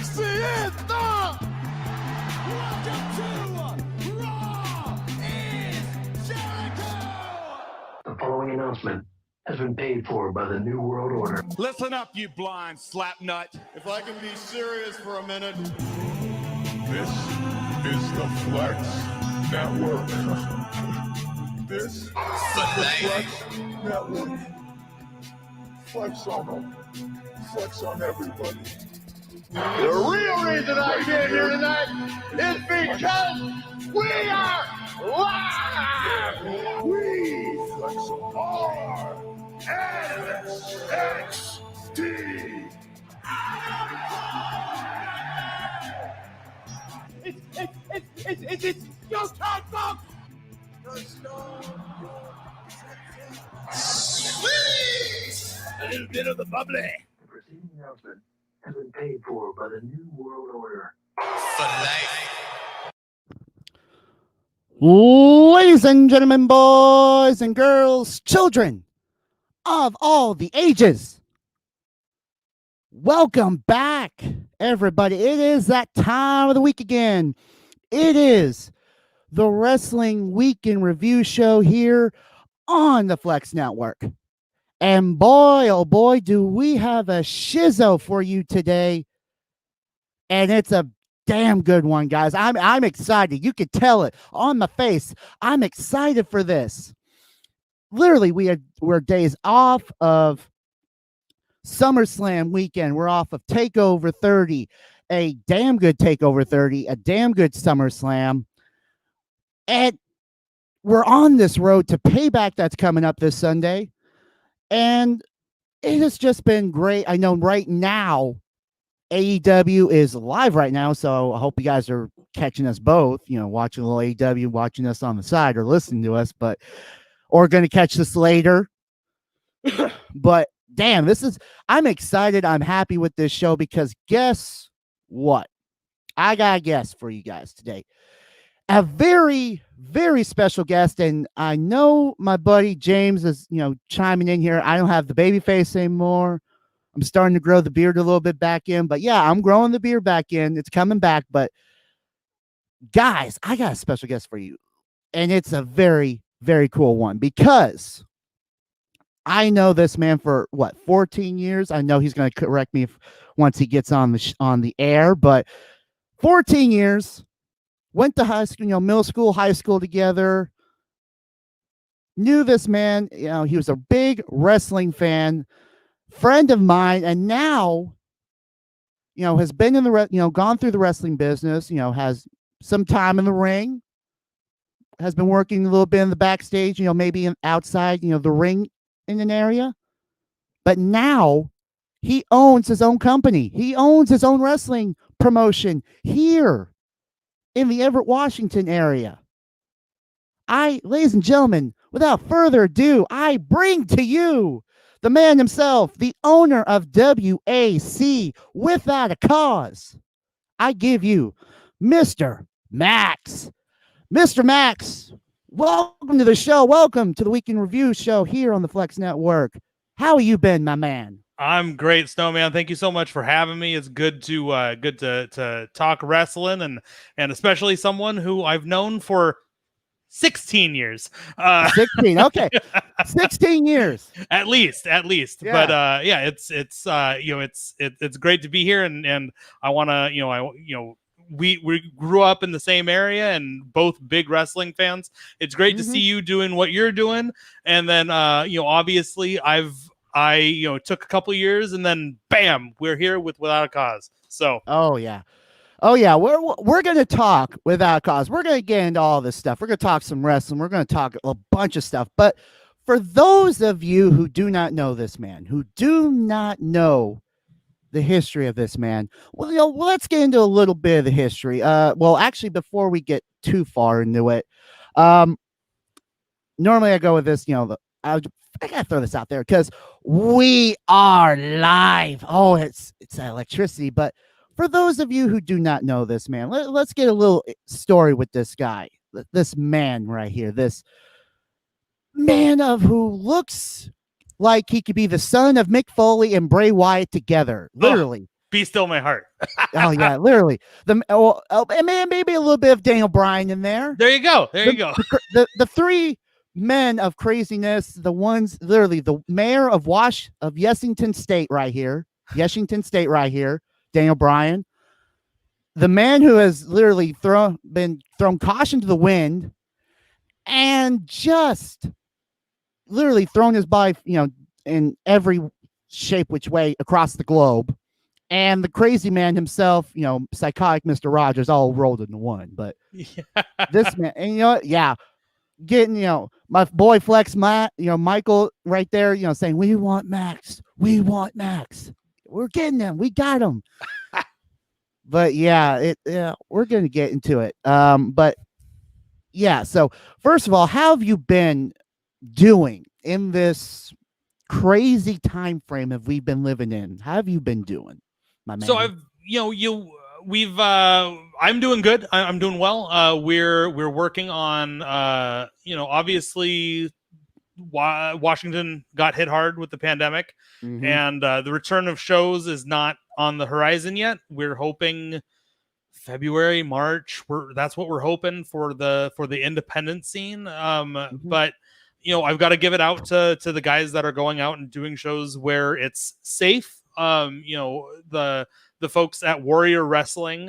This is the Welcome to Raw is Jericho. The following announcement has been paid for by the New World Order. Listen up, you blind slapnut. If I can be serious for a minute. This is the Flex Network. This is the Flex Network. Flex on them. Flex on everybody. The real reason I came here tonight is because we are live! We Flex are NXT. It's go time, folks. Sweet! A little bit of the bubbly. The preceding announcement has been paid for by the New World Order. For life. Ladies and gentlemen, boys and girls, children of all the ages, welcome back, everybody. It is that time of the week again. It is the Wrestling Week in Review show here on the Flex Network. And boy, oh boy, do we have a shizzo for you today. And it's a damn good one, guys. I'm excited. You could tell it on my face. I'm excited for this. Literally, we're days off of SummerSlam weekend. We're off of TakeOver 30, a damn good TakeOver 30, a damn good SummerSlam. And we're on this road to Payback that's coming up this Sunday. And it has just been great. I know right now, AEW is live right now, so I hope you guys are catching us both, watching a little AEW, watching us on the side or listening to us, or going to catch this later. But damn, I'm excited. I'm happy with this show because guess what? I got a guest for you guys today. A very, very special guest. And I know my buddy James is, chiming in here. I don't have the baby face anymore. I'm starting to grow the beard a little bit back in. But yeah, I'm growing the beard back in. It's coming back. But guys, I got a special guest for you. And it's a very, very cool one because I know this man for 14 years. I know he's going to correct me once he gets on the air, but 14 years, went to high school, middle school, high school together. Knew this man, he was a big wrestling fan, friend of mine, and now, has been in the gone through the wrestling business, has some time in the ring, has been working a little bit in the backstage, maybe outside, the ring in an area. But now he owns his own company. He owns his own wrestling promotion here in the Everett, Washington area. Ladies and gentlemen, without further ado, I bring to you the man himself, the owner of WAC Without a Cause. I give you Mr. Max. Mr. Max, welcome to the show. Welcome to the Week in Review show here on the Flex Network. How have you been, my man? I'm great, SnowMan. Thank you so much for having me. It's good to talk wrestling and especially someone who I've known for 16 years. 16, okay. 16 years. At least. Yeah. But yeah, it's great to be here and I want to, we grew up in the same area and both big wrestling fans. It's great to see you doing what you're doing. And then obviously I took a couple years and then bam, we're here with Without a Cause. So oh yeah, we're gonna talk Without a Cause. We're gonna get into all this stuff. We're gonna talk some wrestling. We're gonna talk a bunch of stuff. But for those of you who do not know this man, who do not know the history of this man, well, let's get into a little bit of the history. Well, actually, before we get too far into it, normally I go with this. I gotta throw this out there because we are live. Oh, it's electricity. But for those of you who do not know this man, let's get a little story with this guy, this man right here, this man who looks like he could be the son of Mick Foley and Bray Wyatt together. Literally. Be Still My Heart. Oh yeah, literally. And maybe a little bit of Daniel Bryan in there. There you go. There you go. The three men of craziness, the ones literally the mayor of Yeshington State right here, Daniel Bryan, the man who has literally been thrown caution to the wind, and just literally thrown his body, in every shape, which way across the globe. And the crazy man himself, psychotic Mr. Rogers, all rolled into one. But this man, and yeah, getting, my boy Flex Matt, Michael right there, saying, we want Max. We're getting him. We got him. But yeah, we're going to get into it. But yeah, so first of all, how have you been doing in this crazy time frame have we been living in? How have you been doing, my man? So I'm doing good. I'm doing well. We're working on, obviously Washington got hit hard with the pandemic, and the return of shows is not on the horizon yet. We're hoping February, March. That's what we're hoping for the independent scene. But I've got to give it out to the guys that are going out and doing shows where it's safe. The folks at Warrior Wrestling,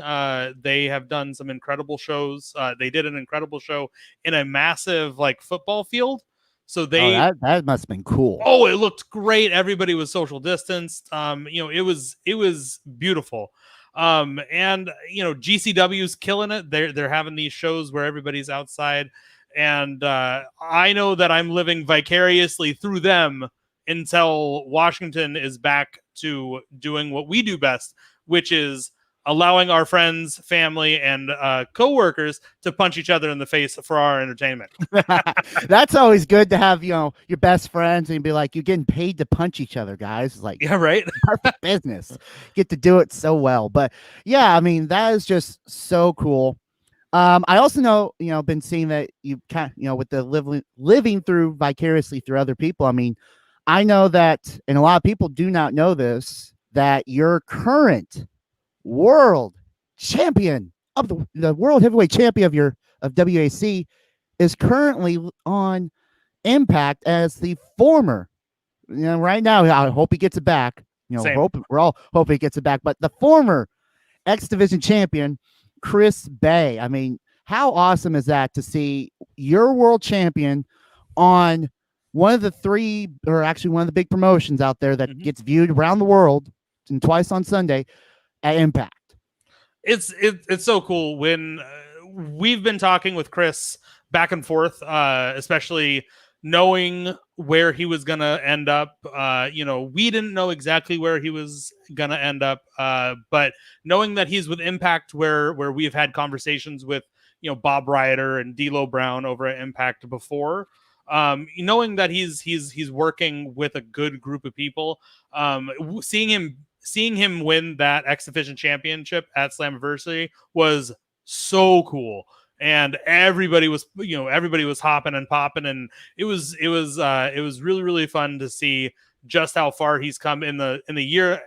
they have done some incredible shows. They did an incredible show in a massive football field. So that must have been cool. Oh, it looked great. Everybody was social distanced. It was beautiful. And GCW's killing it. They're having these shows where everybody's outside, and I know that I'm living vicariously through them until Washington is back to doing what we do best, which is allowing our friends, family, and coworkers to punch each other in the face for our entertainment. That's always good to have, your best friends and be like, you're getting paid to punch each other, guys. It's like, yeah, right. Perfect business. Get to do it so well. But yeah, I mean, that is just so cool. I also know, been seeing that you kind of, with the living through vicariously through other people. I mean, I know that, and a lot of people do not know this, that your current world champion of the world heavyweight champion of WAC is currently on Impact as the former. Right now, I hope he gets it back. We're all hoping he gets it back. But the former X Division champion, Chris Bay. I mean, how awesome is that to see your world champion on one of the three, or actually one of the big promotions out there that gets viewed around the world and twice on Sunday at Impact? It's so cool when we've been talking with Chris back and forth, especially knowing where he was going to end up. We didn't know exactly where he was going to end up, but knowing that he's with Impact, where we've had conversations with, Bob Ryder and D'Lo Brown over at Impact before, knowing that he's working with a good group of people, seeing him win that X Division championship at Slammiversary was so cool. And everybody was hopping and popping, and it was really, really fun to see just how far he's come in the year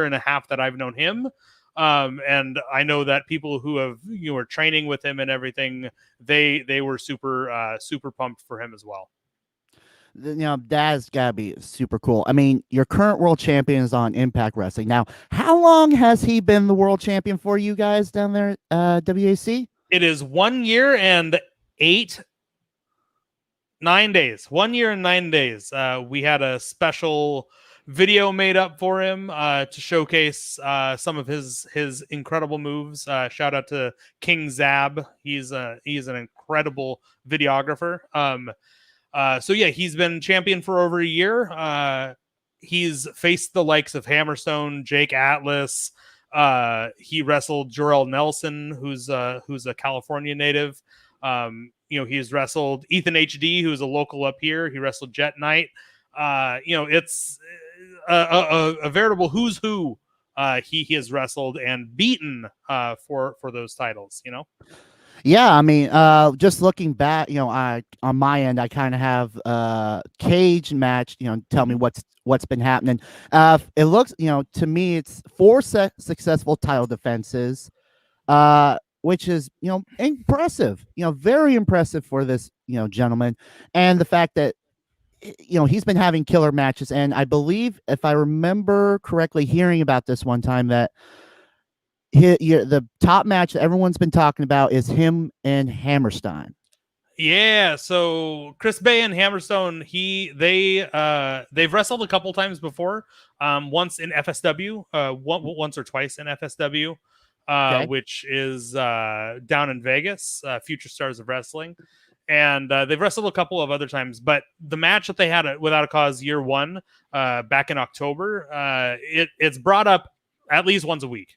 and a half that I've known him. And I know that people who have were training with him and everything, they were super pumped for him as well. That's gotta be super cool. I mean, your current world champion is on Impact Wrestling now. How long has he been the world champion for you guys down there at WAC? It is 1 year and 9 days. 1 year and 9 days. We had a special video made up for him to showcase some of his incredible moves. Shout out to King Zab. He's an incredible videographer. So yeah, he's been champion for over a year. He's faced the likes of Hammerstone, Jake Atlas. He wrestled Jorel Nelson, who's a California native. He's wrestled Ethan HD, who's a local up here. He wrestled Jet Knight. It's a veritable who's who. He has wrestled and beaten for those titles. Yeah, I mean, just looking back, I on my end, I kind of have cage match. Tell me what's been happening. It looks, to me, it's four successful title defenses, which is impressive. Very impressive for this gentleman, and the fact that he's been having killer matches. And I believe, if I remember correctly, hearing about this one time that the top match that everyone's been talking about is him and Hammerstein. Yeah, so Chris Bay and Hammerstone, they've wrestled a couple times before. Once in FSW, once or twice in FSW, Okay. which is down in Vegas, Future Stars of Wrestling. And they've wrestled a couple of other times, but the match that they had at Without a Cause year one, back in October, it's brought up at least once a week.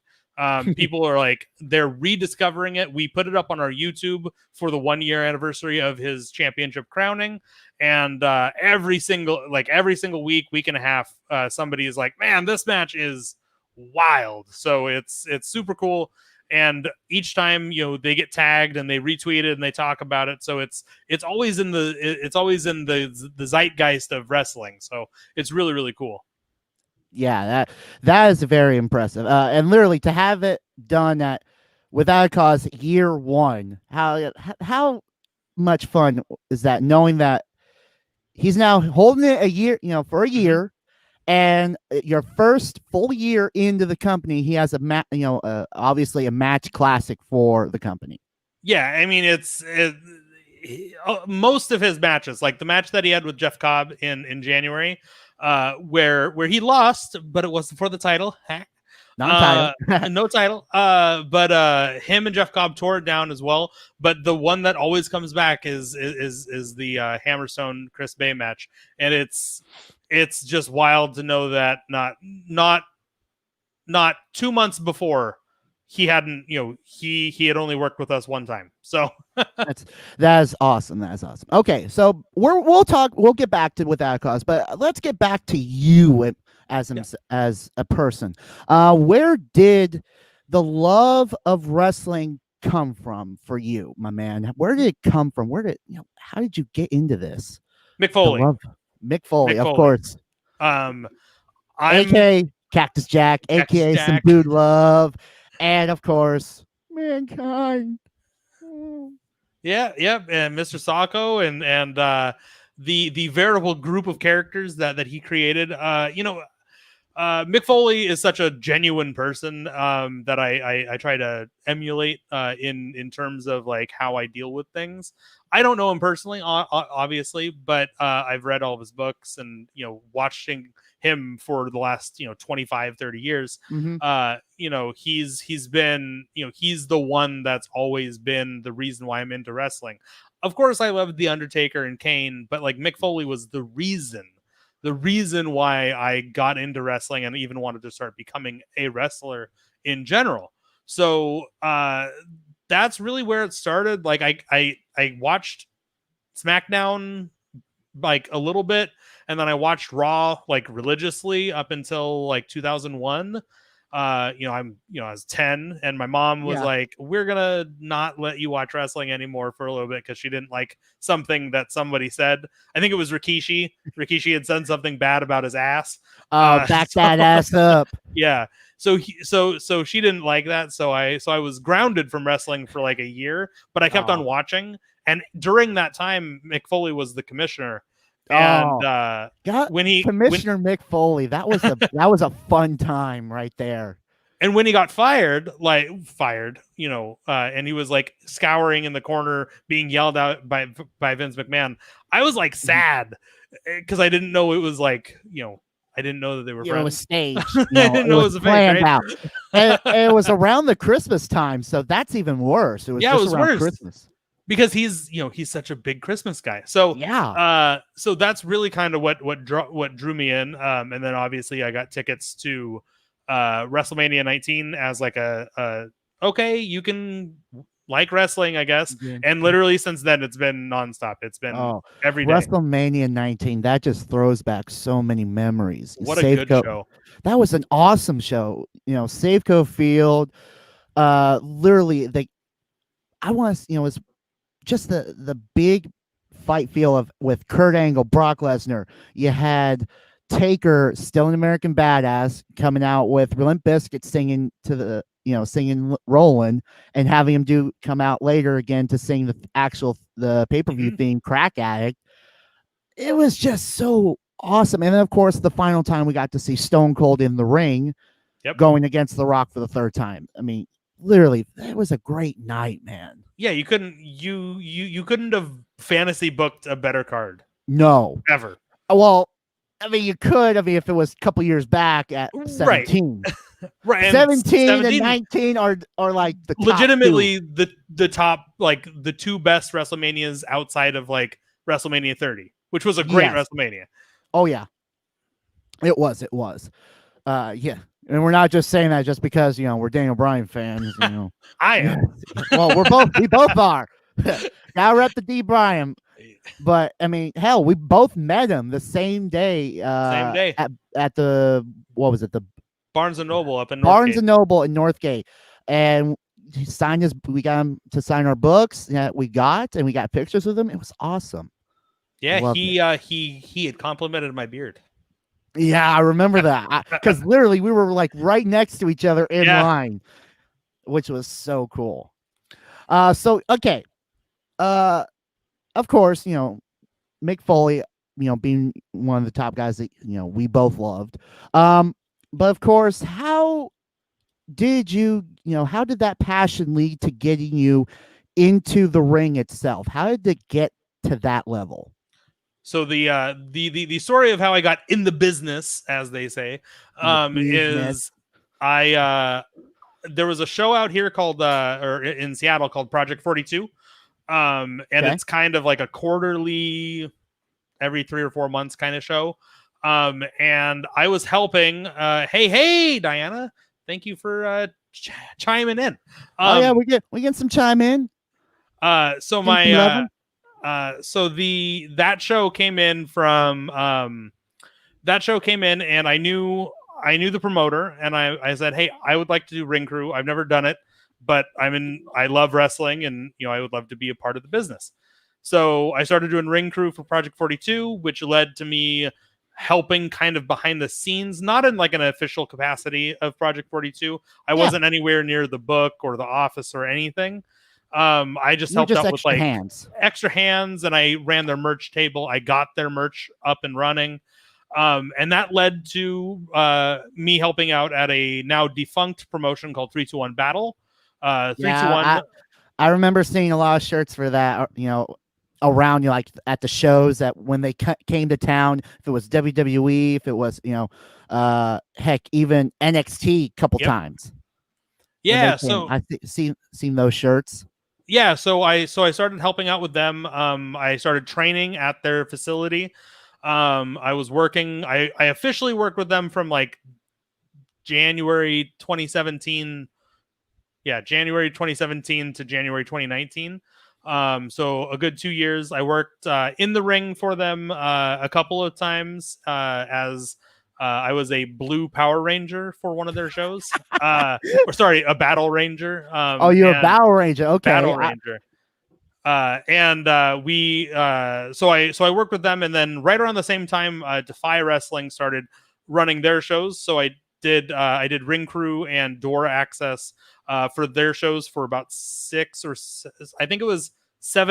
People are like, they're rediscovering it. We put it up on our YouTube for the 1 year anniversary of his championship crowning. And every single week and a half, somebody is like, man, this match is wild. So it's super cool. And each time, they get tagged and they retweet it and they talk about it. So it's always in the zeitgeist of wrestling. So it's really, really cool. Yeah, that is very impressive. And literally to have it done at Without a Cause year one, how much fun is that, knowing that he's now holding it a year, for a year, and your first full year into the company, he has obviously a match classic for the company. Yeah, I mean, most of his matches, like the match that he had with Jeff Cobb in January, where he lost, but it was for the title. Non-title. No title. But him and Jeff Cobb tore it down as well. But the one that always comes back is the Hammerstone Chris Bay match, and it's just wild to know that not 2 months before, he hadn't, he had only worked with us one time. So that is awesome. That is awesome. Okay, so we'll get back to Without a Cause, but let's get back to you as a person. Where did the love of wrestling come from for you, my man? Where did it come from? How did you get into this? Mick Foley. Mick Foley, of course. AKA Cactus Jack, AKA some dude love, and of course, Mankind. Yeah, and Mr. Sacco and the veritable group of characters that he created. Mick Foley is such a genuine person that I try to emulate in terms of like how I deal with things. I don't know him personally, obviously, but I've read all of his books and watching him for the last 25 30 years. He's been he's the one that's always been the reason why I'm into wrestling. Of course I loved The Undertaker and Kane, but like Mick Foley was the reason why I got into wrestling and even wanted to start becoming a wrestler in general. So that's really where it started. Like I watched SmackDown like a little bit, and then I watched Raw like religiously up until like 2001. I was 10, and my mom was like, we're gonna not let you watch wrestling anymore for a little bit, because she didn't like something that somebody said. I think it was Rikishi had said something bad about his ass. Back that ass up. Yeah, so she didn't like that, so I was grounded from wrestling for like a year, but I kept on watching. And during that time, Mick Foley was the commissioner. And Commissioner Mick Foley, that was a fun time right there. And when he got fired, and he was like scouring in the corner, being yelled out by Vince McMahon, I was like sad, because I didn't know it was like, I didn't know that they were friends. It was staged. I didn't know it was a planned fake, right? out. And it was around the Christmas time, so that's even worse. It was around worse. Christmas. Because he's such a big Christmas guy. So so that's really kind of what drew me in. And then obviously I got tickets to WrestleMania 19 as like okay, you can like wrestling, I guess. Yeah. And literally since then it's been nonstop. It's been every day. WrestleMania 19, that just throws back so many memories. What a good show. That was an awesome show. Safeco Field, literally I want to, you know, it's just the big fight feel of with Kurt Angle, Brock Lesnar. You had Taker, still an American badass, coming out with Limp Bizkit singing to the, you know, singing Rollin', and having him come out later again to sing the pay-per-view theme, Crack Addict. It was just so awesome. And then of course the final time we got to see Stone Cold in the ring, going against The Rock for the third time. I mean, literally, it was a great night, man. Yeah, you couldn't have fantasy booked a better card. No. Ever. Well, I mean, you could. I mean, if it was a couple years back at 17. Right. 17 and 19 are like the top legitimately two. the top, like the two best WrestleManias outside of like WrestleMania 30, which was a great WrestleMania. Oh yeah. It was. Yeah. And we're not just saying that just because, you know, we're Daniel Bryan fans, you know. I am. Well, we both are. Now we're at the D Bryan. But I mean, hell, we both met him the same day. At the, what was it? The Barnes and Noble up in Barnes and Noble in Northgate. And he signed we got him to sign our books that we got, and we got pictures with him. It was awesome. Yeah, he had complimented my beard. Yeah, I remember that. Because literally we were like right next to each other in line, which was so cool. Okay. Of course, you know, Mick Foley, you know, being one of the top guys that, you know, we both loved. But of course, how did that passion lead to getting you into the ring itself? How did it get to that level? So the story of how I got in the business, as they say, is there was a show out here called or in Seattle called Project 42. And it's kind of like a quarterly, every 3 or 4 months kind of show. And I was helping. Hey, Diana, thank you for chiming in. Oh yeah, we get some chime in. So that show came in from and I knew the promoter, and I said, hey, I would like to do ring crew. I've never done it, but I love wrestling, and you know, I would love to be a part of the business. So I started doing ring crew for Project 42, which led to me helping kind of behind the scenes, not in like an official capacity of Project 42. I wasn't anywhere near the book or the office or anything. I just helped out with like extra hands, and I ran their merch table. I got their merch up and running. And that led to me helping out at a now defunct promotion called 3-2-1 Battle. 3-2-1. I remember seeing a lot of shirts for that, you know, around, you know, like at the shows that when they came to town, if it was WWE, if it was, you know, heck, even NXT a couple times. Yeah. So I've seen those shirts. Yeah. So I started helping out with them. I started training at their facility. I was working. I officially worked with them from like January 2017. Yeah, January 2017 to January 2019. So a good 2 years. I worked in the ring for them a couple of times as I was a blue Power Ranger for one of their shows. A Battle Ranger. You're a Battle Ranger. Okay. Battle Ranger. So I worked with them, and then right around the same time, Defy Wrestling started running their shows. So I did ring crew and door access for their shows for about 7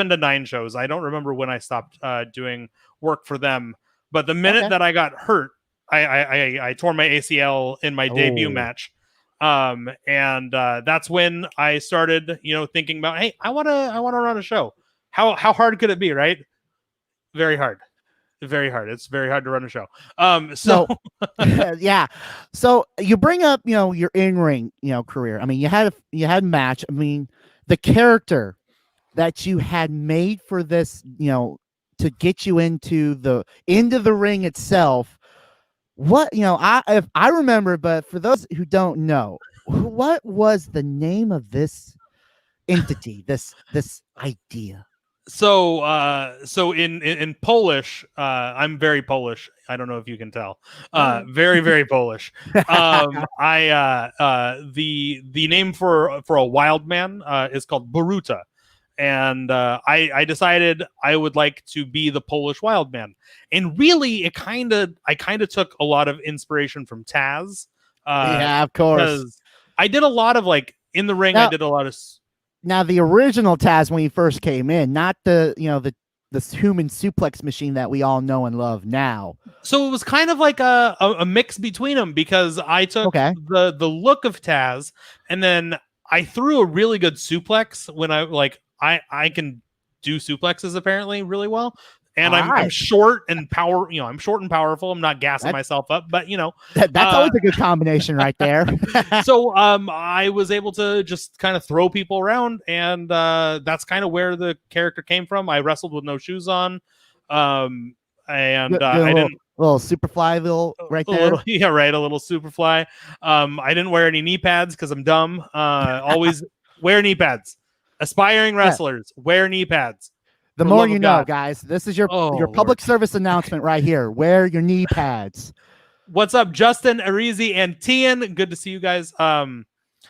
to 9 shows. I don't remember when I stopped doing work for them, but the minute that I got hurt, I tore my ACL in my debut match. And that's when I started, you know, thinking about, hey, I want to run a show. How hard could it be? Right. Very hard. Very hard. It's very hard to run a show. Yeah. So you bring up, you know, your in-ring, you know, career. I mean, you had a match. I mean, the character that you had made for this, you know, to get you into the ring itself. What, you know, if I remember, but for those who don't know, what was the name of this entity, this idea? So in Polish, I'm very Polish. I don't know if you can tell. Very, very Polish. The name for a wild man is called Boruta. and I decided I would like to be the Polish Wild Man. And really, I kind of took a lot of inspiration from Taz. Yeah, of course. Because I did a lot of like in the ring. I did a lot of. Now the original Taz when he first came in, not the the human suplex machine that we all know and love now. So it was kind of like a mix between them, because I took the look of Taz, and then I threw a really good suplex when I can do suplexes apparently really well. And I'm short and I'm short and powerful. I'm not gassing myself up, but that's always a good combination right there. So I was able to just kind of throw people around, and that's kind of where the character came from. I wrestled with no shoes on, and I didn't little Superfly right there. A little Superfly. I didn't wear any knee pads because I'm dumb. Always wear knee pads. Aspiring wrestlers wear knee pads. The more you know, guys. This is your public service announcement right here. Wear your knee pads. What's up, Justin, Arizi, and Tian? Good to see you guys. We're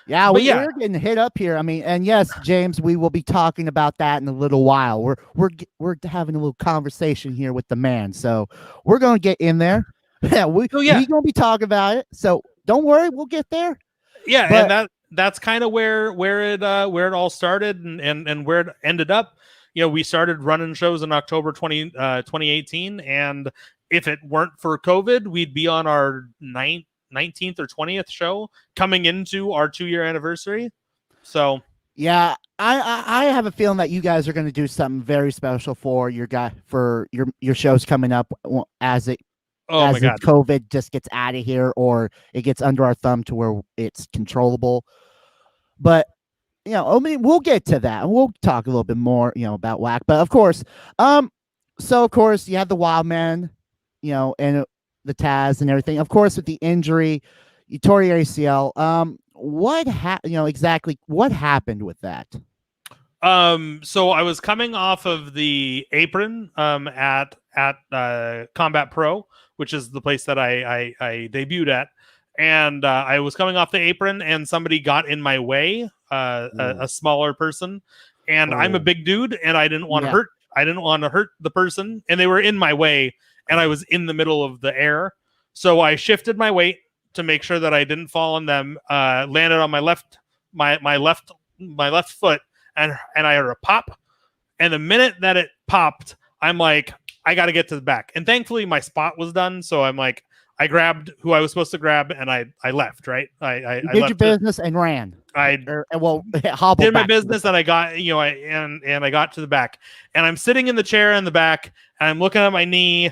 getting hit up here. I mean, and yes, James, we will be talking about that in a little while. We're having a little conversation here with the man, so we're gonna get in there. We're gonna be talking about it. So don't worry, we'll get there. Yeah, and that's kind of where it all started and where it ended up. We started running shows in October 2018, and if it weren't for COVID, we'd be on our 19th or 20th show coming into our 2-year anniversary. So yeah, I have a feeling that you guys are going to do something very special for your shows coming up as COVID just gets out of here or it gets under our thumb to where it's controllable. But I mean, we'll get to that. We'll talk a little bit more, about WAC. But of course, so of course you had the Wild Man, and the Taz and everything. Of course, with the injury, you tore your ACL. Exactly what happened with that? So I was coming off of the apron, at Combat Pro, which is the place that I debuted at. And I was coming off the apron, and somebody got in my way, a smaller person, and I'm a big dude, and I didn't want to hurt. I didn't want to hurt the person, and they were in my way, and I was in the middle of the air, so I shifted my weight to make sure that I didn't fall on them. Landed on my left foot, and I heard a pop, and the minute that it popped, I'm like, I got to get to the back, and thankfully my spot was done, so I'm like. I grabbed who I was supposed to grab, and I left. Right, I did your business and ran. Hobbled did my business, and I got I got to the back, and I'm sitting in the chair in the back, and I'm looking at my knee,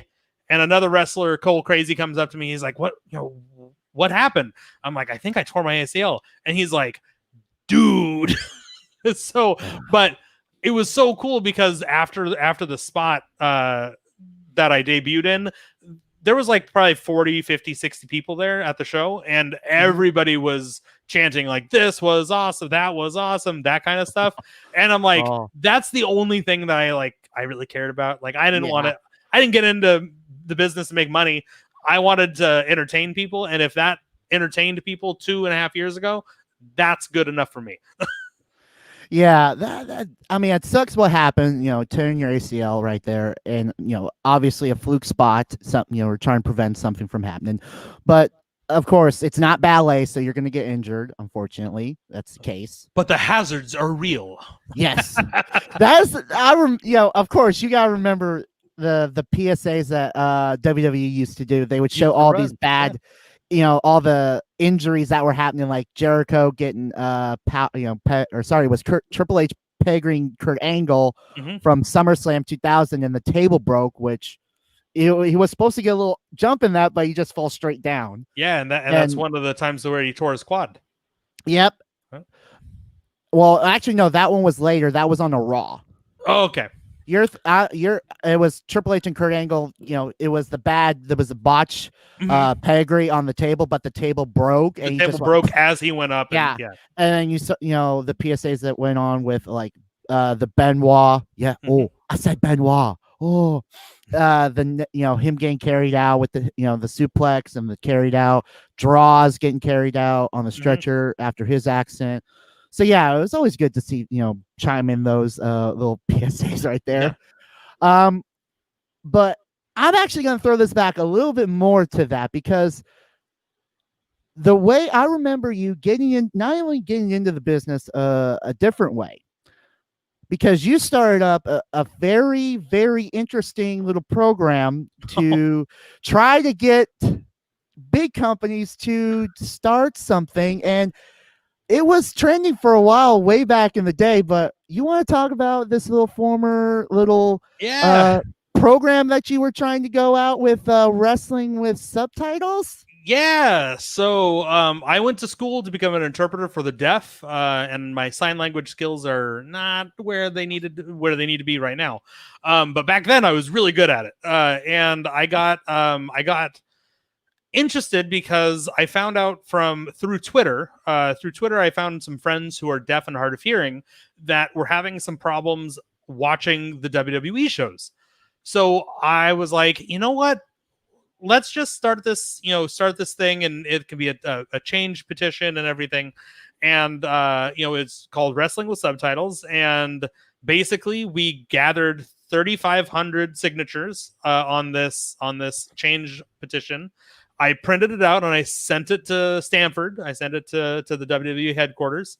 and another wrestler, Cole Crazy, comes up to me. He's like, "What happened?" I'm like, "I think I tore my ACL," and he's like, "Dude." But it was so cool because after the spot that I debuted in. There was like probably 40, 50, 60 people there at the show, and everybody was chanting like, "This was awesome. That was awesome." That kind of stuff. And I'm like, that's the only thing that I really cared about. Like, I didn't get into the business to make money. I wanted to entertain people. And if that entertained people 2.5 years ago, that's good enough for me. Yeah, that I mean, it sucks what happened, tearing your ACL right there, and obviously a fluke spot, something, we're trying to prevent something from happening. But of course, it's not ballet, so you're going to get injured. Unfortunately, that's the case. But the hazards are real. Yes, of course, you got to remember the PSAs that WWE used to do. They would show all these bad. All the injuries that were happening, like Jericho getting was Triple H pegging Kurt Angle from SummerSlam 2000, and the table broke, which he was supposed to get a little jump in that, but he just falls straight down. Yeah, and that's one of the times where he tore his quad. Yep. Huh? Well, actually, no, that one was later. That was on a Raw. Oh, okay. It was Triple H and Kurt Angle. It was there was a botch pedigree on the table, but the table broke. And the table broke as he went up. And then you saw, the PSAs that went on with like the Benoit. Yeah. Oh, I said Benoit. Oh, him getting carried out with the the suplex and the carried out, Draws getting carried out on the stretcher after his accident. So yeah, it was always good to see, chime in those little PSAs right there. But I'm actually going to throw this back a little bit more to that, because the way I remember you getting in, not only getting into the business a different way, because you started up a very, very interesting little program to try to get big companies to start something. And it was trending for a while way back in the day. But you want to talk about this former little program that you were trying to go out with, wrestling with subtitles? Yeah, so I went to school to become an interpreter for the deaf, and my sign language skills are not where they need to be right now. But back then, I was really good at it, and I got interested because I found out through Twitter. Through Twitter, I found some friends who are deaf and hard of hearing that were having some problems watching the WWE shows. So I was like, you know what? Let's just start this thing, and it can be a change petition and everything. And it's called Wrestling with Subtitles. And basically we gathered 3,500 signatures on this change petition. I printed it out and I sent it to Stanford. I sent it to the WWE headquarters,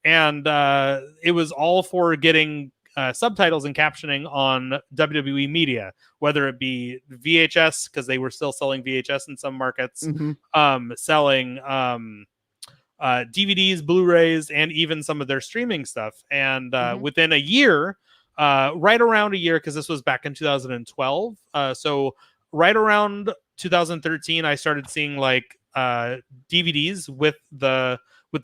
and it was all for getting subtitles and captioning on WWE media, whether it be VHS, because they were still selling VHS in some markets, selling DVDs, Blu-rays, and even some of their streaming stuff. And within a year, right around a year, because this was back in 2012, so right around 2013, I started seeing like DVDs with the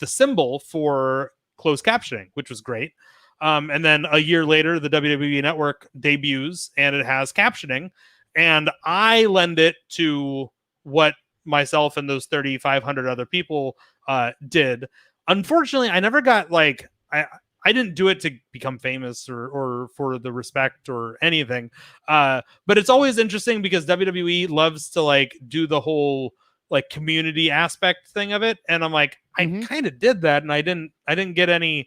symbol for closed captioning, which was great. And then a year later, the WWE Network debuts and it has captioning. And I lend it to what myself and those 3,500 other people did. Unfortunately, I never got I didn't do it to become famous or for the respect or anything. But it's always interesting because WWE loves to do the whole community aspect thing of it. And I'm like, I kind of did that, and I didn't get any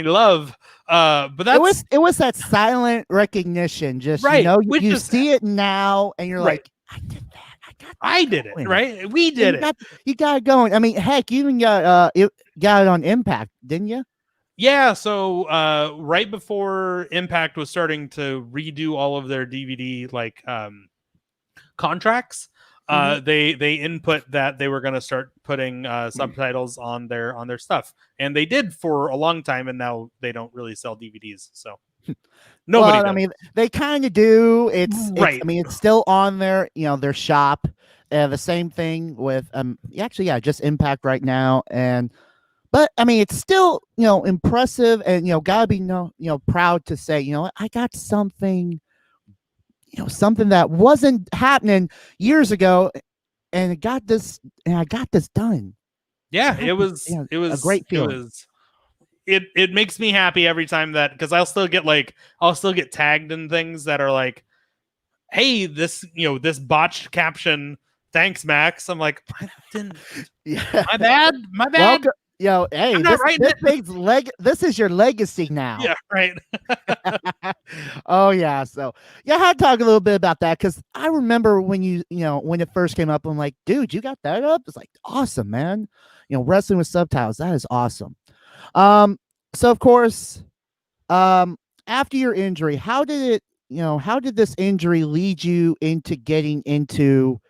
love. But that's it was that silent recognition. Just right. You see it now, and you're like, I did that. I did it, right? We did it. You got it going. I mean, heck, you even got it on Impact, didn't you? Yeah. So right before Impact was starting to redo all of their DVD contracts, they input that they were going to start putting subtitles on their stuff, and they did for a long time, and now they don't really sell DVDs. So nobody. Well, I mean, they kind of do. It's right. I mean, it's still on their their shop. The same thing with just Impact right now. But I mean, it's still impressive, and gotta be proud to say I got something. Something that wasn't happening years ago, and I got this done. Yeah, it was a great feeling. It makes me happy every time that, because I'll still get tagged in things that are like, hey, this botched caption, thanks Max. I'm like, I didn't. Yeah, my bad. Welcome. Hey, this is your legacy now. Yeah, right. Oh yeah. So yeah, I had to talk a little bit about that, because I remember when when it first came up, I'm like, dude, you got that up? It's like, awesome, man. Wrestling with subtitles, that is awesome. So of course, after your injury, how did this injury lead you into getting into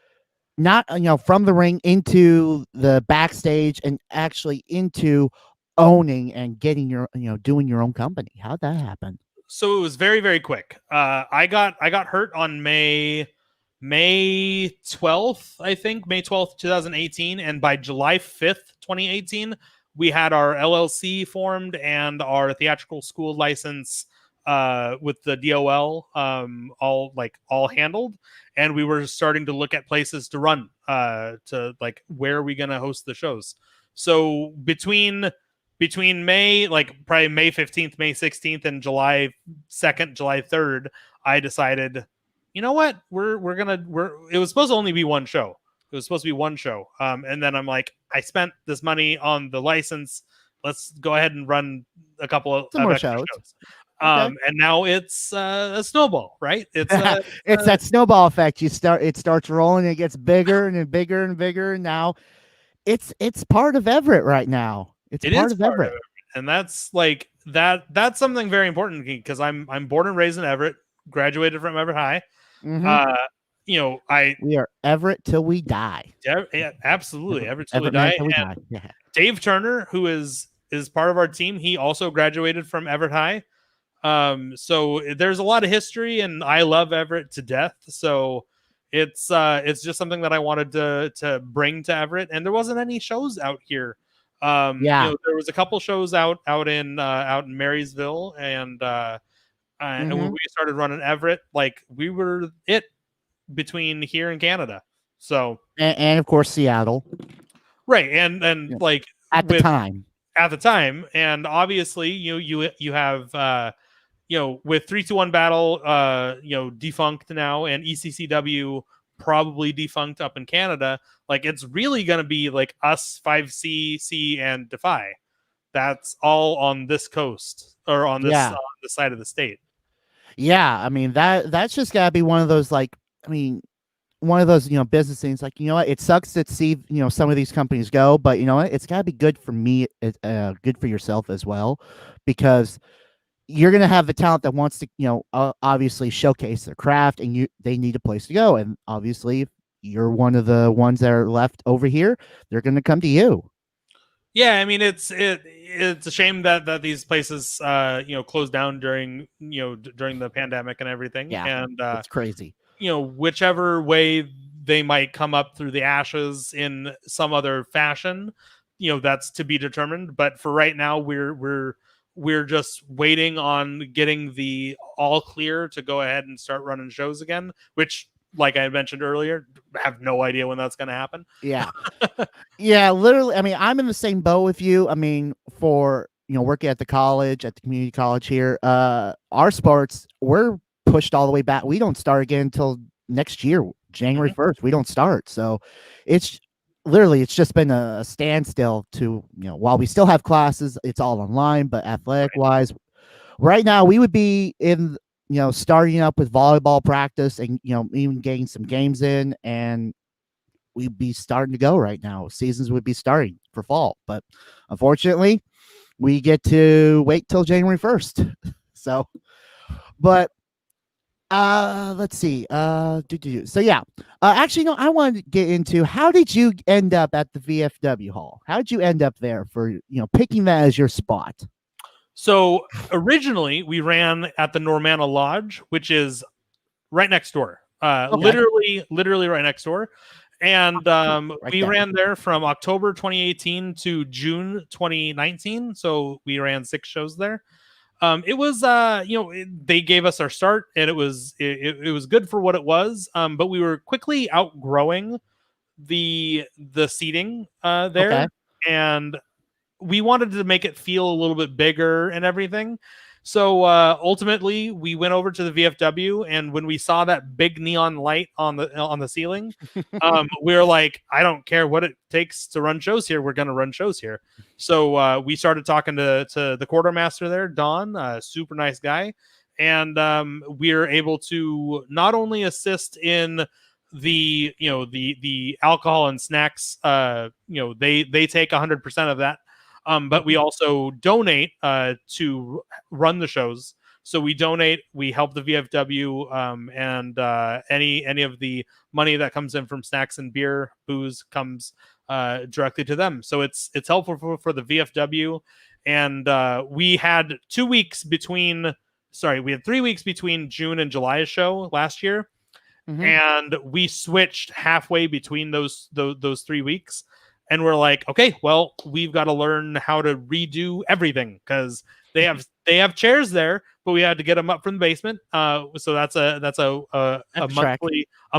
not from the ring into the backstage and actually into owning and getting your doing your own company? How'd that happen? So it was very, very quick. I got hurt on May 12th, I think, May 12th, 2018, and by July 5th, 2018, we had our LLC formed and our theatrical school license with the DOL all handled, and we were starting to look at places to run to where are we going to host the shows. So between May, probably May 15th, May 16th, and July 2nd, July 3rd, I decided, you know what, it was supposed to only be one show. It was supposed to be one show. And then I'm like, I spent this money on the license. let's go ahead and run a couple of Some more extra shows. Okay. And now it's a snowball, right? It's It's that snowball effect. It starts rolling, and it gets bigger and bigger and bigger, and now it's part of Everett right now. It's it part is of part Everett. of it. And that's like that's something very important because I'm born and raised in Everett, graduated from Everett High. Mhm. We are Everett till we die. Yeah, absolutely. Everett till we Everett man die. till we And die. Yeah. Dave Turner, who is part of our team, he also graduated from Everett High. So there's a lot of history, and I love Everett to death. So it's just something that I wanted to bring to Everett, and there wasn't any shows out here. Yeah. There was a couple shows out in Marysville, and when we started running Everett, like we were it between here and Canada. So And of course Seattle right, and Yeah. like at the time. at the time, and obviously you have with 3-2-1 battle defunct now, and ECCW probably defunct up in Canada. Like it's really going to be like us, 5C, C, and Defy. That's all on this coast or on this Yeah. on the side of the state. Yeah, I mean that's just gotta be one of those one of those business things. Like what, it sucks to see some of these companies go, but you know what, it's gotta be good for me, good for yourself as well, because you're gonna have the talent that wants to obviously showcase their craft, and they need a place to go, and obviously if you're one of the ones that are left over here, they're gonna come to you. Yeah, I mean it's a shame that these places closed down during during the pandemic and everything. Yeah, And it's crazy. Whichever way they might come up through the ashes in some other fashion, that's to be determined. But for right now, we're just waiting on getting the all clear to go ahead and start running shows again, which, like I mentioned earlier, have no idea when that's going to happen. Yeah. Yeah, literally. I mean, I'm in the same boat with you. I mean, for working at the community college here, our sports, we're pushed all the way back. We don't start again until next year, January 1st. We don't start. So it's just been a standstill to, while we still have classes, it's all online, but athletic wise, right now we would be in, starting up with volleyball practice and, even getting some games in, and we'd be starting to go right now. Seasons would be starting for fall, but unfortunately we get to wait till January 1st. So, but let's see. So yeah. Actually, no, I wanted to get into, how did you end up at the VFW hall? How did you end up there for, picking that as your spot? So originally we ran at the Normanna Lodge, which is right next door. Literally right next door. And we ran there from October 2018 to June 2019. So we ran 6 shows there. It was they gave us our start, and it was good for what it was. But we were quickly outgrowing the seating there, and we wanted to make it feel a little bit bigger and everything. So ultimately, we went over to the VFW, and when we saw that big neon light on the ceiling, we were like, "I don't care what it takes to run shows here. We're going to run shows here." So we started talking to the quartermaster there, Don, super nice guy, and we were able to not only assist in the the alcohol and snacks. They take 100% of that. But we also donate to run the shows. So we donate, we help the VFW, and any of the money that comes in from snacks and booze comes directly to them. So it's helpful for the VFW. And we had 2 weeks between, we had 3 weeks between June and July's show last year. Mm-hmm. And we switched halfway between those 3 weeks. And we're like, okay, well, we've got to learn how to redo everything, because they have chairs there, but we had to get them up from the basement. So that's a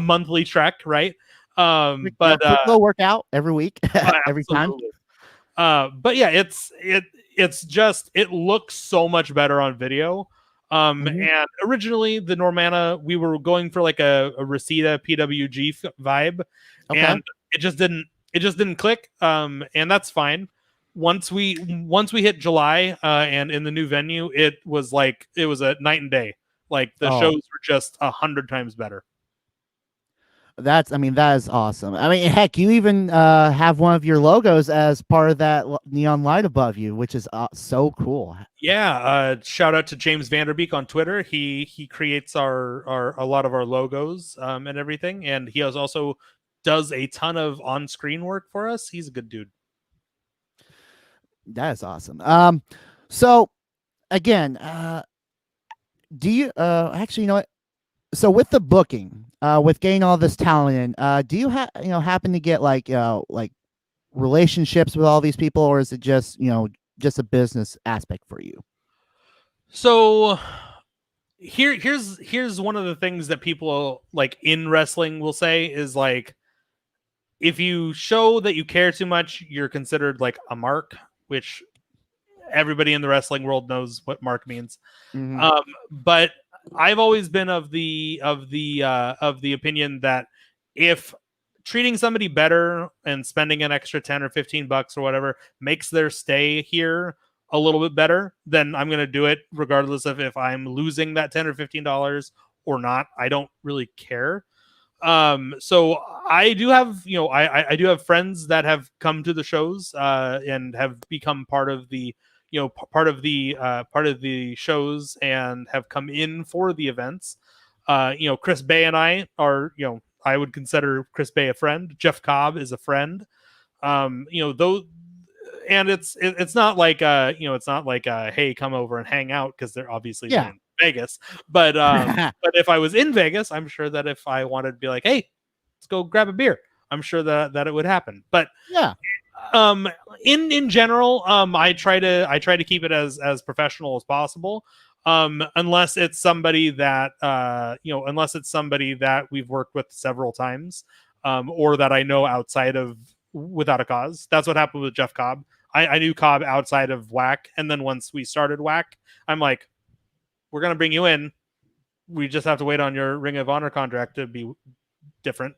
monthly trek, right? But little workout every week, every time. But yeah, it's just, it looks so much better on video. And originally the Normanna, we were going for like a Reseda PWG vibe, and it just didn't click, and that's fine. once we hit July and in the new venue, it was a night and day. Like the shows were just 100 times better. That is awesome. I mean, heck, you even have one of your logos as part of that neon light above you, which is so cool. Yeah, shout out to James Vanderbeek on Twitter. He creates a lot of our logos and everything, and he also does a ton of on-screen work for us. He's a good dude. That is awesome. So again, do you actually, you know what? So with the booking, with getting all this talent in, do you happen to get like relationships with all these people, or is it just just a business aspect for you? So here's one of the things that people like in wrestling will say is like, if you show that you care too much, you're considered like a mark, which everybody in the wrestling world knows what mark means. Mhm. But I've always been of the opinion that if treating somebody better and spending an extra 10 or 15 bucks or whatever makes their stay here a little bit better, then I'm going to do it regardless of if I'm losing that 10 or $15 or not. I don't really care. So I do have, I do have friends that have come to the shows and have become part of the part of the shows and have come in for the events. Chris Bay and I are, I would consider Chris Bay a friend. Jeff Cobb is a friend. Those, and it's not like it's not like hey, come over and hang out, because they're obviously in Vegas. But but if I was in Vegas, I'm sure that if I wanted to be like, hey, let's go grab a beer, I'm sure that it would happen. But yeah. In general, I try to keep it as professional as possible. Unless it's somebody that unless it's somebody that we've worked with several times, or that I know outside of Without a Cause. That's what happened with Jeff Cobb. I knew Cobb outside of WAC, and then once we started WAC, I'm like, we're gonna bring you in. We just have to wait on your Ring of Honor contract to be different.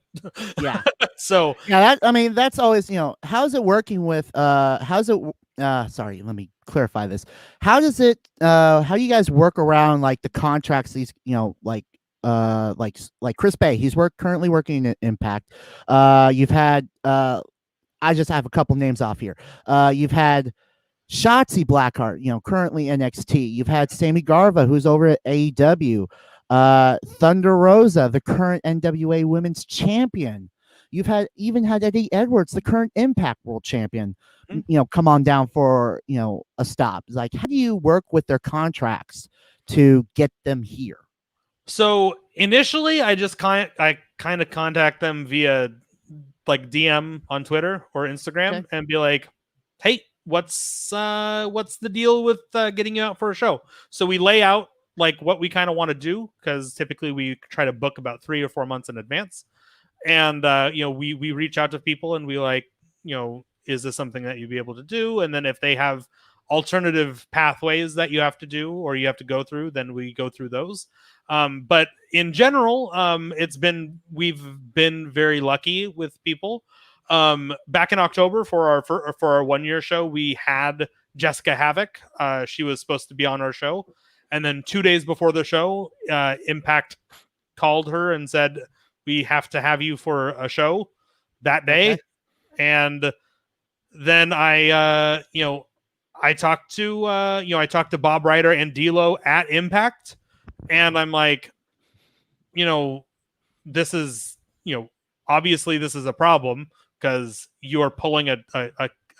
Yeah. So yeah, that's always, how's it working with sorry, let me clarify this. How does it how you guys work around like the contracts, these like Chris Bay, he's currently working in Impact. You've had I just have a couple names off here. You've had Shotzi Blackheart, currently NXT. You've had Sammy Garva, who's over at AEW. Thunder Rosa, the current NWA Women's Champion. You've even had Eddie Edwards, the current Impact World Champion, come on down for a stop. It's like, how do you work with their contracts to get them here? So initially, I kind of contact them via like DM on Twitter or Instagram, and be like, hey, what's the deal with getting you out for a show? So we lay out like what we kind of want to do, because typically we try to book about 3 or 4 months in advance. And we reach out to people and we like, is this something that you'd be able to do? And then if they have alternative pathways that you have to do or you have to go through, then we go through those. But in general, we've been very lucky with people. Back in October for our 1 year show, we had Jessica Havoc. She was supposed to be on our show. And then 2 days before the show, Impact called her and said, we have to have you for a show that day. Okay. And then I talked to Bob Ryder and D'Lo at Impact, and I'm like, this is, obviously this is a problem, because you are pulling a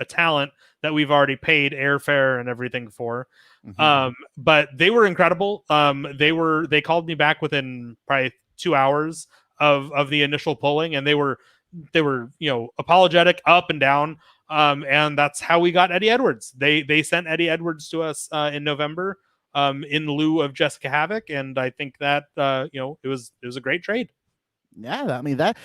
talent that we've already paid airfare and everything for. Mm-hmm. But they were incredible. They called me back within probably 2 hours of the initial pulling, and they were apologetic up and down. And that's how we got Eddie Edwards. They sent Eddie Edwards to us in November in lieu of Jessica Havoc, and I think that it was a great trade. Yeah, I mean that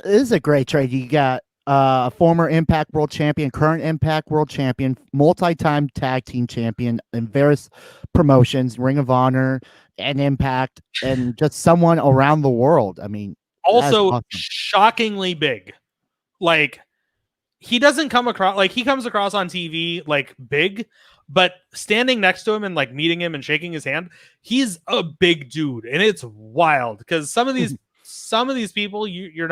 is a great trade. You got a former Impact World Champion, current Impact World Champion, multi-time tag team champion in various promotions, Ring of Honor and Impact, and just someone around the world. I mean, also awesome. Shockingly big. Like, he doesn't come across like he comes across on TV like big, but standing next to him and like meeting him and shaking his hand, he's a big dude, and it's wild because some of these people you're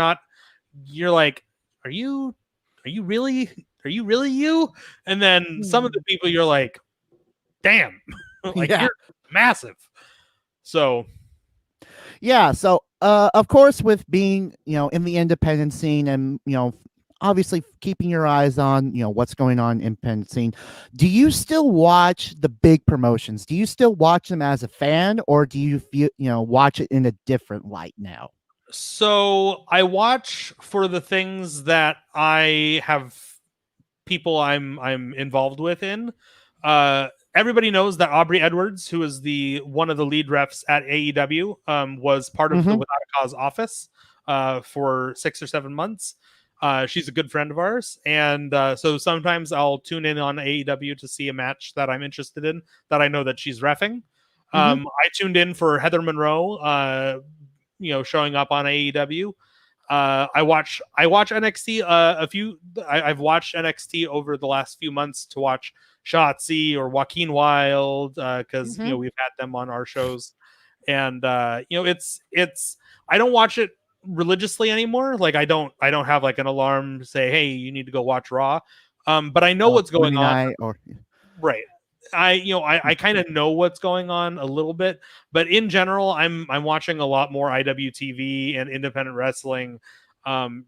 like, are you really you? And then some of the people you're like, damn, like Yeah. you're massive. So Yeah. So, of course, with being, in the independent scene and, obviously keeping your eyes on, what's going on in independent scene, do you still watch the big promotions? Do you still watch them as a fan, or do you feel, watch it in a different light now? So I watch for the things that I have people I'm involved with in. Everybody knows that Aubrey Edwards, who is one of the lead refs at AEW, was part of the Without a Cause office for 6 or 7 months. She's a good friend of ours, and so sometimes I'll tune in on AEW to see a match that I'm interested in that I know that she's reffing. I tuned in for Heather Monroe, showing up on AEW. I watch NXT I've watched NXT over the last few months to watch Shotzi or Joaquin Wilde because we've had them on our shows, and it's I don't watch it religiously anymore. Like I don't have like an alarm to say, hey, you need to go watch Raw, but I know what's going on. Right. I kind of know what's going on a little bit, but in general, I'm watching a lot more IWTV and independent wrestling,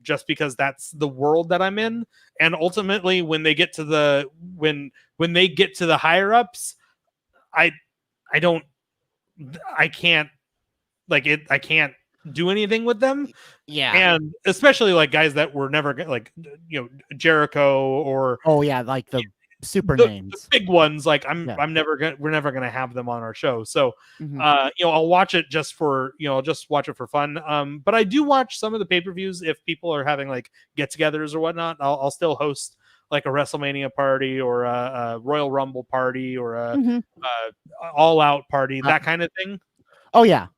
just because that's the world that I'm in. And ultimately, when they get to the higher ups, I can't do anything with them. Yeah. And especially like guys that were never like Jericho or like the super names, the big ones. Like we're never gonna have them on our show. So I'll watch it just for just watch it for fun. But I do watch some of the pay-per-views if people are having like get-togethers or whatnot. I'll still host like a WrestleMania party or a Royal Rumble party or a All Out party, that kind of thing. Oh yeah.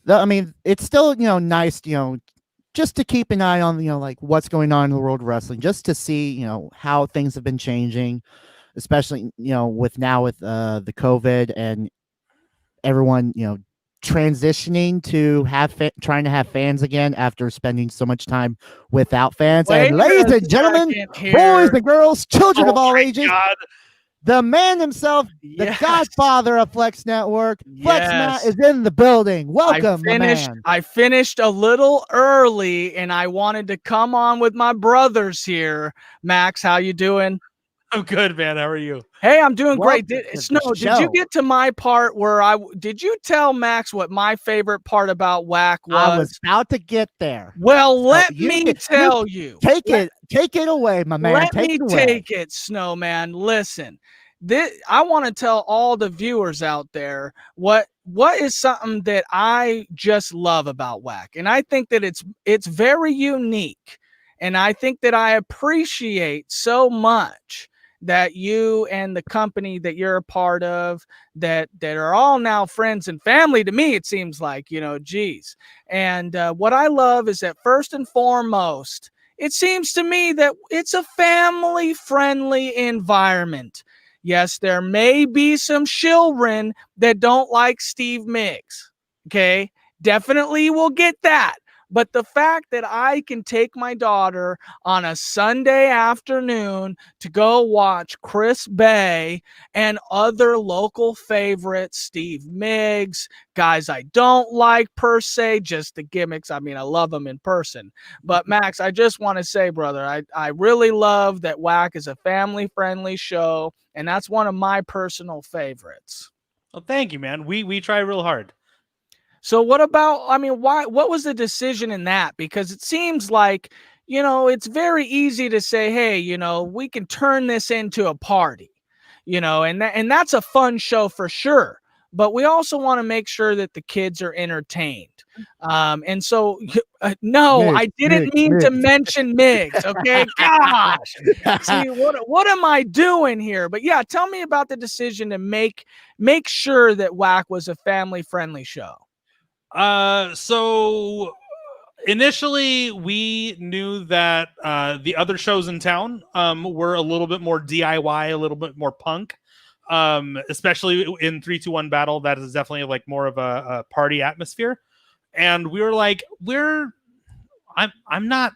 I mean, it's still, nice, just to keep an eye on, like what's going on in the world of wrestling, just to see, how things have been changing, especially, with the COVID and everyone, transitioning to trying to have fans again after spending so much time without fans. And ladies and gentlemen, boys and girls, children of all ages, the man himself, the godfather of Flex Network, Flex Matt, is in the building. Welcome, man. I finished a little early, and I wanted to come on with my brothers here. Max, how you doing? I'm good, man. How are you? Hey, I'm doing great. Snow, did you get to my part where did you tell Max what my favorite part about WAC was? I was about to get there. Well, let me tell you. Take it away, my man. Let me take it, SnowMan. Listen, I want to tell all the viewers out there what is something that I just love about WAC, and I think that it's very unique, and I think that I appreciate so much that you and the company that you're a part of that are all now friends and family to me, it seems like, geez. And what I love is that first and foremost, it seems to me that it's a family-friendly environment. Yes, there may be some children that don't like Steve Miggs. Okay, definitely we'll get that. But the fact that I can take my daughter on a Sunday afternoon to go watch Chris Bay and other local favorites, Steve Miggs, guys I don't like per se, just the gimmicks. I mean, I love them in person. But Max, I just want to say, brother, I really love that WAC is a family-friendly show, and that's one of my personal favorites. Well, thank you, man. We try real hard. So what was the decision in that? Because it seems like, it's very easy to say, hey, we can turn this into a party, and that's a fun show for sure. But we also want to make sure that the kids are entertained. And so, no, I didn't mean to mention Miggs. Okay. Gosh, see, what am I doing here? But yeah, tell me about the decision to make sure that WAC was a family-friendly show. So Initially, we knew that the other shows in town were a little bit more DIY, a little bit more punk, especially in 3-2-1 battle. That is definitely like more of a party atmosphere. And we were like, I'm not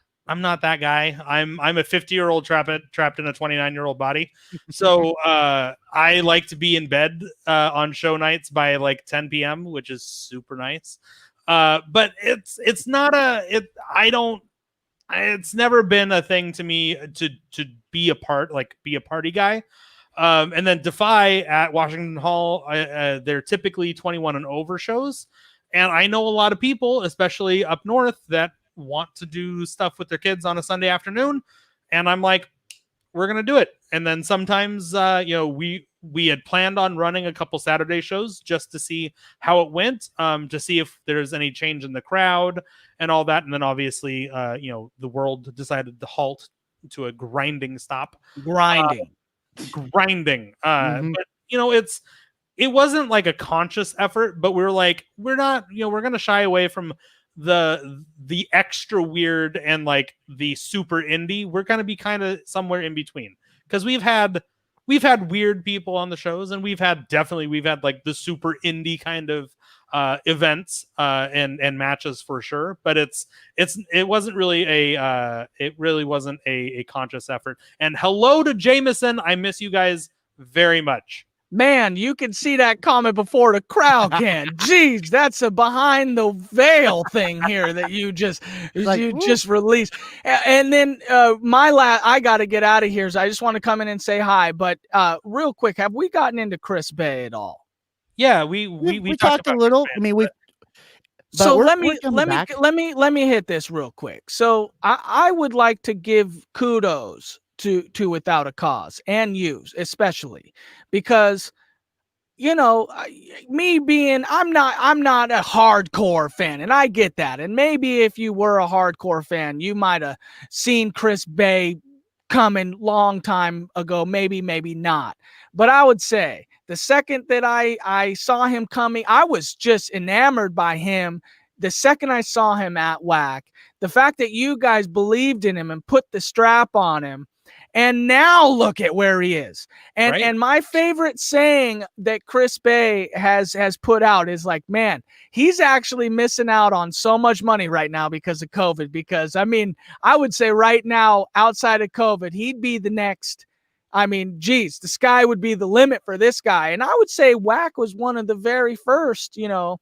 that guy. I'm a 50-year-old trapped in a 29-year-old body. So I like to be in bed on show nights by like 10 p.m., which is super nice. But it's not it's never been a thing to me to be a party guy. And then Defy at Washington Hall, they're typically 21 and over shows. And I know a lot of people, especially up north, that want to do stuff with their kids on a Sunday afternoon. And I'm like, we're going to do it. And then sometimes, we had planned on running a couple Saturday shows just to see how it went, to see if there's any change in the crowd and all that. And then obviously, the world decided to halt to a grinding stop. Grinding. But it wasn't like a conscious effort, but we were like, we're going to shy away from the extra weird and like the super indie. We're going to be kind of somewhere in between, because we've had weird people on the shows, and we've had like the super indie kind of events and matches for sure. But it really wasn't a conscious effort. And hello to Jameson, I miss you guys very much. Man, you can see that comment before the crowd can. Jeez, that's a behind the veil thing here that you just just released. And then I got to get out of here, so I just want to come in and say hi. But real quick, have we gotten into Chris Bay at all? Yeah, we talked a little. I mean, so let me hit this real quick. So I would like to give kudos to Without a Cause, and you especially, because me being I'm not a hardcore fan, and I get that. And maybe if you were a hardcore fan, you might have seen Chris Bay coming long time ago, maybe not. But I would say the second that I saw him coming, I was just enamored by him. The second I saw him at WAC, the fact that you guys believed in him and put the strap on him, and now look at where he is. And right? And my favorite saying that Chris Bay has put out is like, man, he's actually missing out on so much money right now because of COVID. Because I mean, I would say right now, outside of COVID, he'd be the next. I mean, geez, the sky would be the limit for this guy. And I would say WAC was one of the very first, and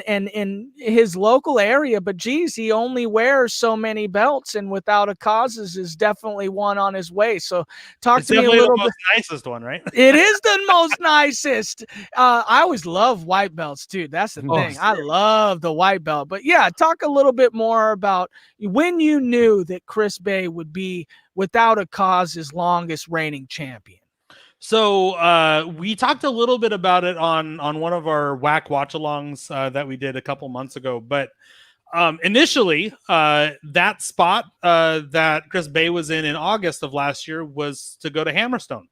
in his local area. But geez, he only wears so many belts, and Without a Cause is definitely one on his way. So talk to me a little bit. It's the nicest one, right? It is the most nicest. I always love white belts too. That's the thing. I love the white belt. But yeah, talk a little bit more about when you knew that Chris Bay would be Without a Cause's longest reigning champion. So we talked a little bit about it on one of our WAC watch-alongs that we did a couple months ago. But initially, that spot that Chris Bay was in August of last year was to go to Hammerstone.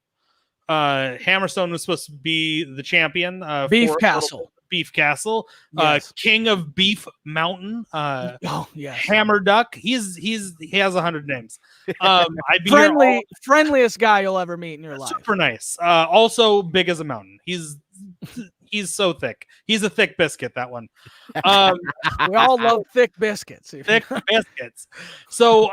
Hammerstone was supposed to be the champion. Beef Castle. Beef Castle, yes. King of Beef Mountain, yes. Hammer Duck. He has 100 names. I'd be friendliest guy you'll ever meet in your life. Super nice. Also big as a mountain. He's so thick. He's a thick biscuit, that one. We all love thick biscuits. Thick biscuits. So,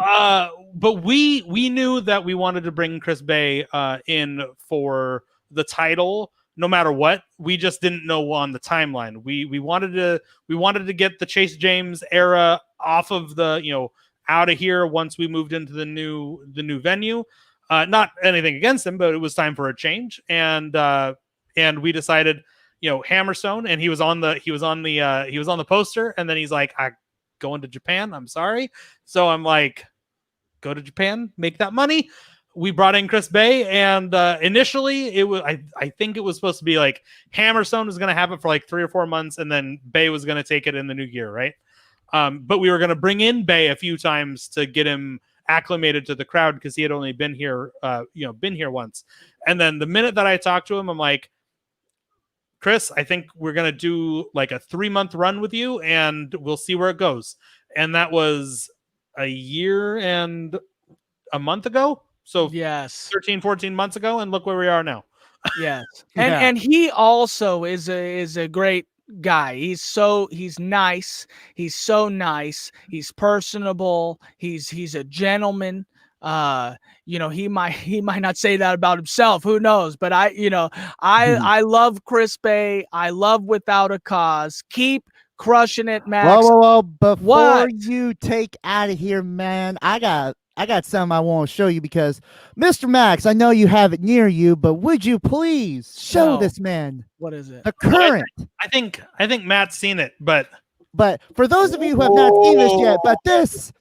but we knew that we wanted to bring Chris Bay in for the title. No matter what, we just didn't know on the timeline. We wanted to get the Chase James era off of the out of here once we moved into the new venue. Not anything against him, but it was time for a change, and we decided Hammerstone, and he was on the poster, and then he's like, I going to Japan. I'm sorry, so I'm like, go to Japan, make that money. We brought in Chris Bay, and initially it was I think it was supposed to be like Hammerstone was going to have it for like 3 or 4 months, and then Bay was going to take it in the new year, right? But we were going to bring in Bay a few times to get him acclimated to the crowd because he had only been here once. And then the minute that I talked to him, I'm like, Chris, I think we're going to do like a 3-month run with you, and we'll see where it goes. and that was a year and a month ago. So Yes. 13, 14 months ago, and look where we are now. Yes. Yeah. And he also is a great guy. He's nice. He's so nice. He's personable. He's a gentleman. He might not say that about himself. Who knows? But I love Chris Bay. I love Without a Cause. Keep crushing it, Max. Whoa. Before What? you take out of here, man, I got something I want to show you because Mr. Max, I know you have it near you, but would you please show No. this man What is it? the current? I think Matt's seen it, but But for those of you who have not seen this yet, but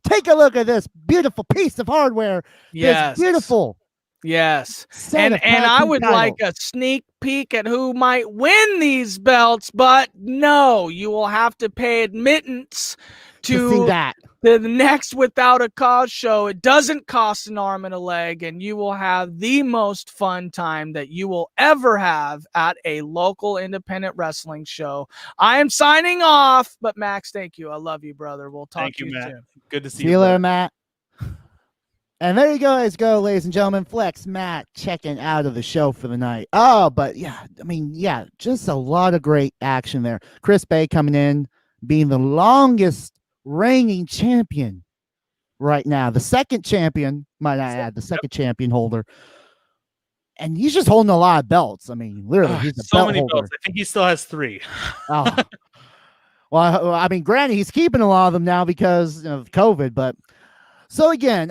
take a look at this beautiful piece of hardware. Yes. This beautiful. Yes. set of And tag I team would titles. like a sneak peek at who might win these belts, but no, you will have to pay admittance to see to that. the next Without a Cause show. It doesn't cost an arm and a leg, and you will have the most fun time that you will ever have at a local independent wrestling show. I am signing off, but Max, thank you. I love you, brother. We'll talk thank to you, you Matt. soon. Good to see See you, you later, brother. Matt. And there you guys go, ladies and gentlemen. Flex Matt checking out of the show for the night. Oh, but just a lot of great action there. Chris Bay coming in, being the longest reigning champion right now. The second champion, might I add, the second champion holder. And he's just holding a lot of belts. I mean, literally, he's a so belt many holder. belts. I think he still has 3. Oh. Well, I mean, granted, he's keeping a lot of them now because of COVID, but so again,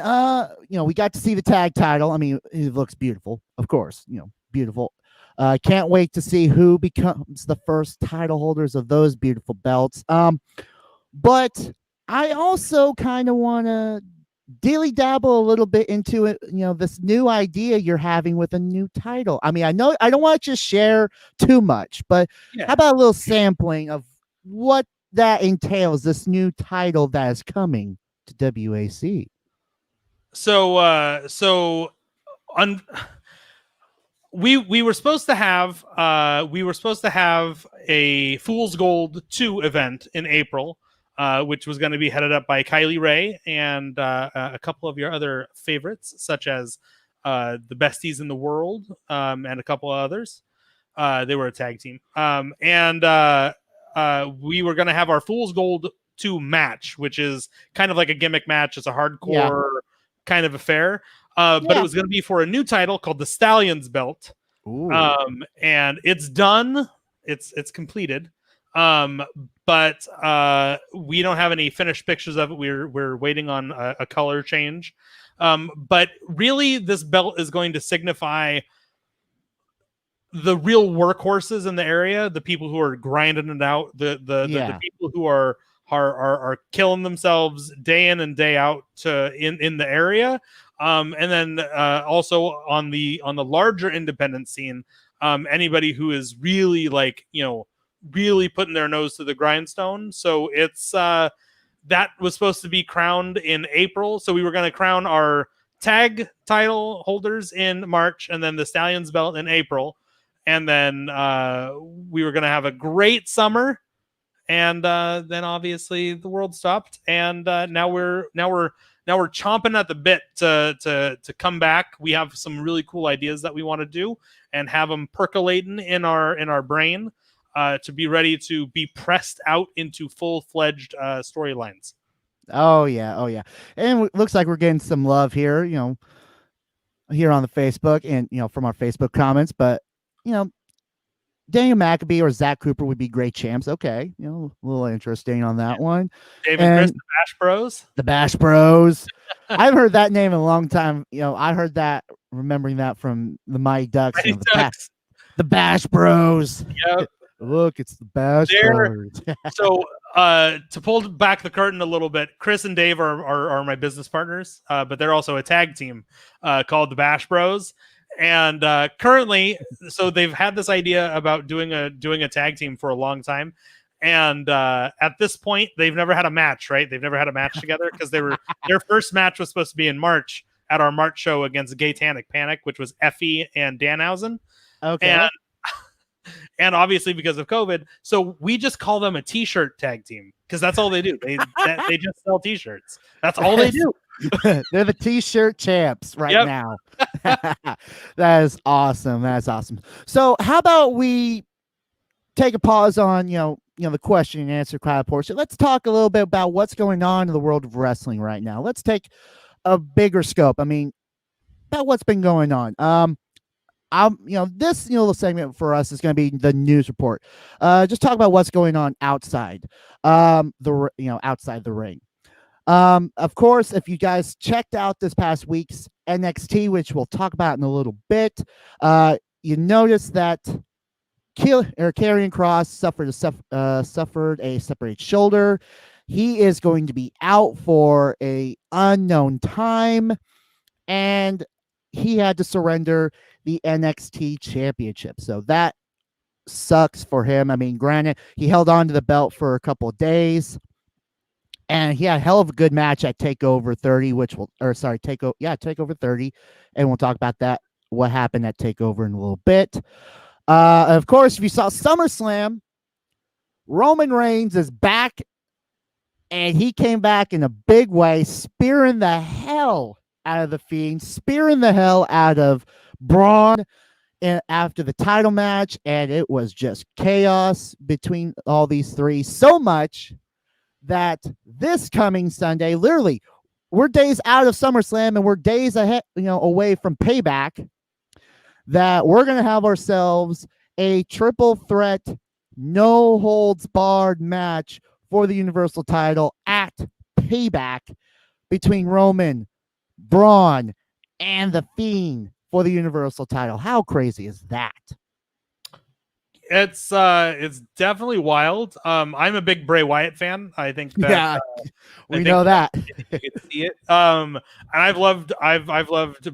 we got to see the tag title. I mean, it looks beautiful, of course, beautiful. Can't wait to see who becomes the first title holders of those beautiful belts. But I also kind of want to dilly dabble a little bit into it, this new idea you're having with a new title. I mean, I know I don't want to just share too much, but Yeah. how about a little sampling of what that entails, this new title that is coming to WAC? We were supposed to have a Fool's Gold 2 event in April, which was going to be headed up by Kylie Ray and a couple of your other favorites, such as the Besties in the World and a couple of others. They were a tag team, and we were going to have our Fool's Gold 2 match, which is kind of like a gimmick match. It's a hardcore kind of affair. But it was going to be for a new title called the Stallions belt. And it's done. It's completed. But we don't have any finished pictures of it. We're waiting on a color change. But really, this belt is going to signify the real workhorses in the area, the people who are grinding it out, the people who are killing themselves day in and day out in the area. And then also on the larger independent scene, anybody who is really really putting their nose to the grindstone. So it's that was supposed to be crowned in April. So we were going to crown our tag title holders in March, and then the Stallions belt in April, and then we were going to have a great summer. And then obviously the world stopped, and now we're chomping at the bit to come back. We have some really cool ideas that we want to do and have them percolating in our brain to be ready to be pressed out into full-fledged storylines. Oh yeah. And it looks like we're getting some love here, here on the Facebook and from our Facebook comments. But Daniel Maccabee or Zach Cooper would be great champs. Okay, a little interesting on that one. David and Chris, the Bash Bros. The Bash Bros. I've heard that name in a long time. I heard that, remembering that from the Mighty Ducks. The Bash Bros. Yep. Look, it's the Bash Bros. So to pull back the curtain a little bit, Chris and Dave are my business partners, but they're also a tag team called the Bash Bros. And currently, so they've had this idea about doing a tag team for a long time. And at this point, they've never had a match, right? They've never had a match together because their first match was supposed to be in March at our March show against Gaytanic Panic, which was Effie and Danhausen. Okay. And obviously because of COVID, so we just call them a t-shirt tag team. because that's all they do. They just sell T-shirts. That's all they do. They're the T-shirt champs right Yep. now. That is awesome. That's awesome. So how about we take a pause on the question and answer crowd portion. Let's talk a little bit about what's going on in the world of wrestling right now. Let's take a bigger scope. I mean, about what's been going on. This little segment for us is going to be the news report. Just talk about what's going on outside outside the ring. Of course, if you guys checked out this past week's NXT, which we'll talk about in a little bit, you notice that Karrion Kross suffered a separated shoulder. He is going to be out for a unknown time, and he had to surrender the NXT championship. So that sucks for him. I mean, granted, he held on to the belt for a couple of days, and he had a hell of a good match at TakeOver 30, TakeOver 30, and we'll talk about that, what happened at TakeOver in a little bit. Of course, if you saw SummerSlam, Roman Reigns is back, and he came back in a big way, spearing the hell out of the Fiend, spearing the hell out of Braun after the title match, and it was just chaos between all these three, so much that this coming Sunday, literally, we're days out of SummerSlam and we're days ahead, away from Payback, that we're going to have ourselves a triple threat, no holds barred match for the Universal title at Payback between Roman, Braun, and the Fiend for the Universal title. How crazy is that? It's definitely wild. I'm a big Bray Wyatt fan. I think that we know that. You can see it. And I've loved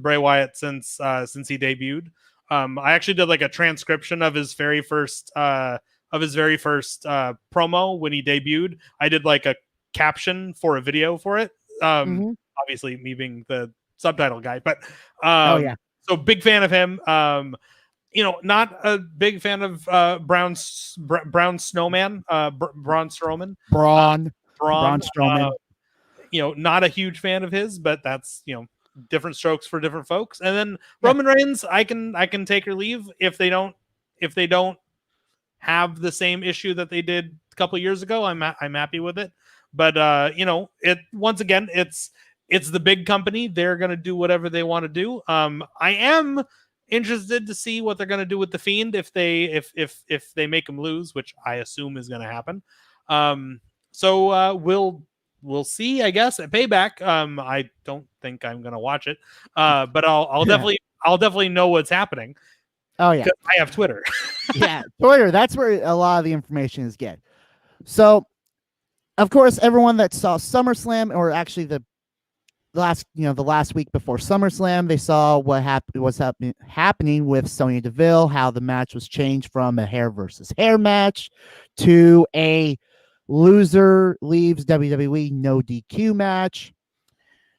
Bray Wyatt since he debuted. I actually did like a transcription of his very first promo when he debuted. I did like a caption for a video for it. Obviously me being the subtitle guy, but so big fan of him. Not a big fan of Braun SnowMan, Braun Strowman. Braun Strowman. Not a huge fan of his, but that's different strokes for different folks. And then Roman Reigns, I can take or leave if they don't have the same issue that they did a couple of years ago. I'm happy with it. But once again, it's the big company. They're gonna do whatever they want to do. I am interested to see what they're going to do with the Fiend if they make him lose, which I assume is going to happen. So we'll see, I guess, at Payback. I don't think I'm going to watch it, but I'll definitely know what's happening. Oh yeah, I have Twitter. Yeah, Twitter. That's where a lot of the information is get. So, of course, everyone that saw SummerSlam, or actually the last week before SummerSlam, they saw what was happening with Sonya Deville, how the match was changed from a hair versus hair match to a loser leaves WWE no DQ match.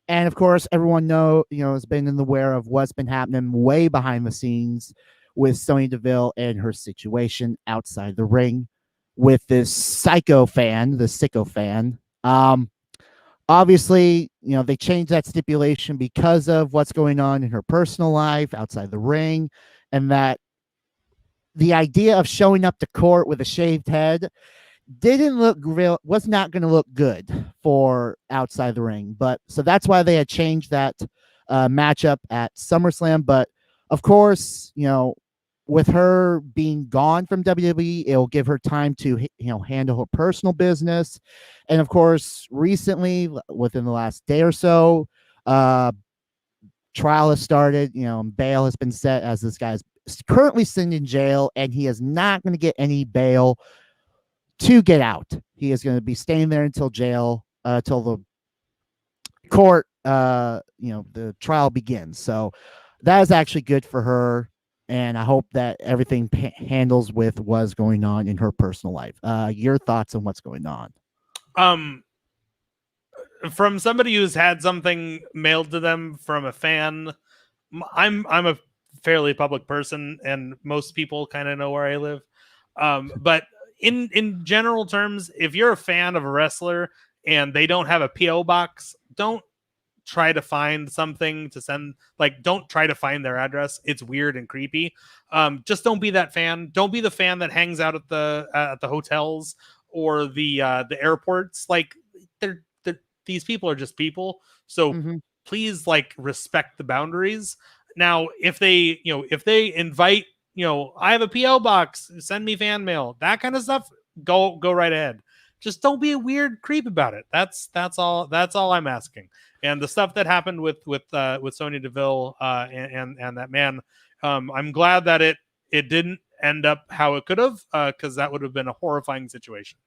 And of course, everyone has been in the aware of what's been happening way behind the scenes with Sonya Deville and her situation outside the ring with this sicko fan. Obviously, they changed that stipulation because of what's going on in her personal life outside the ring, and that the idea of showing up to court with a shaved head was not going to look good for outside the ring. But so that's why they had changed that matchup at SummerSlam. But of course, with her being gone from WWE, it'll give her time to handle her personal business. And of course, recently, within the last day or so, trial has started. Bail has been set, as this guy's currently sitting in jail, and he is not going to get any bail to get out. He is going to be staying there until till the court, the trial begins. So that is actually good for her. And I hope that everything handles with what's going on in her personal life. Your thoughts on what's going on? From somebody who's had something mailed to them from a fan, I'm a fairly public person, and most people kind of know where I live. But in general terms, if you're a fan of a wrestler and they don't have a PO box, don't try to find something to send. Like, don't try to find their address. It's weird and creepy. Just don't be that fan. Don't be the fan that hangs out at the hotels or the airports. Like, they're these people are just people. So please, like, respect the boundaries. Now, if they invite, I have a PO box, send me fan mail, that kind of stuff, go right ahead. Just don't be a weird creep about it. That's all I'm asking. And the stuff that happened with Sonya Deville and that man, I'm glad that it didn't end up how it could have, because that would have been a horrifying situation.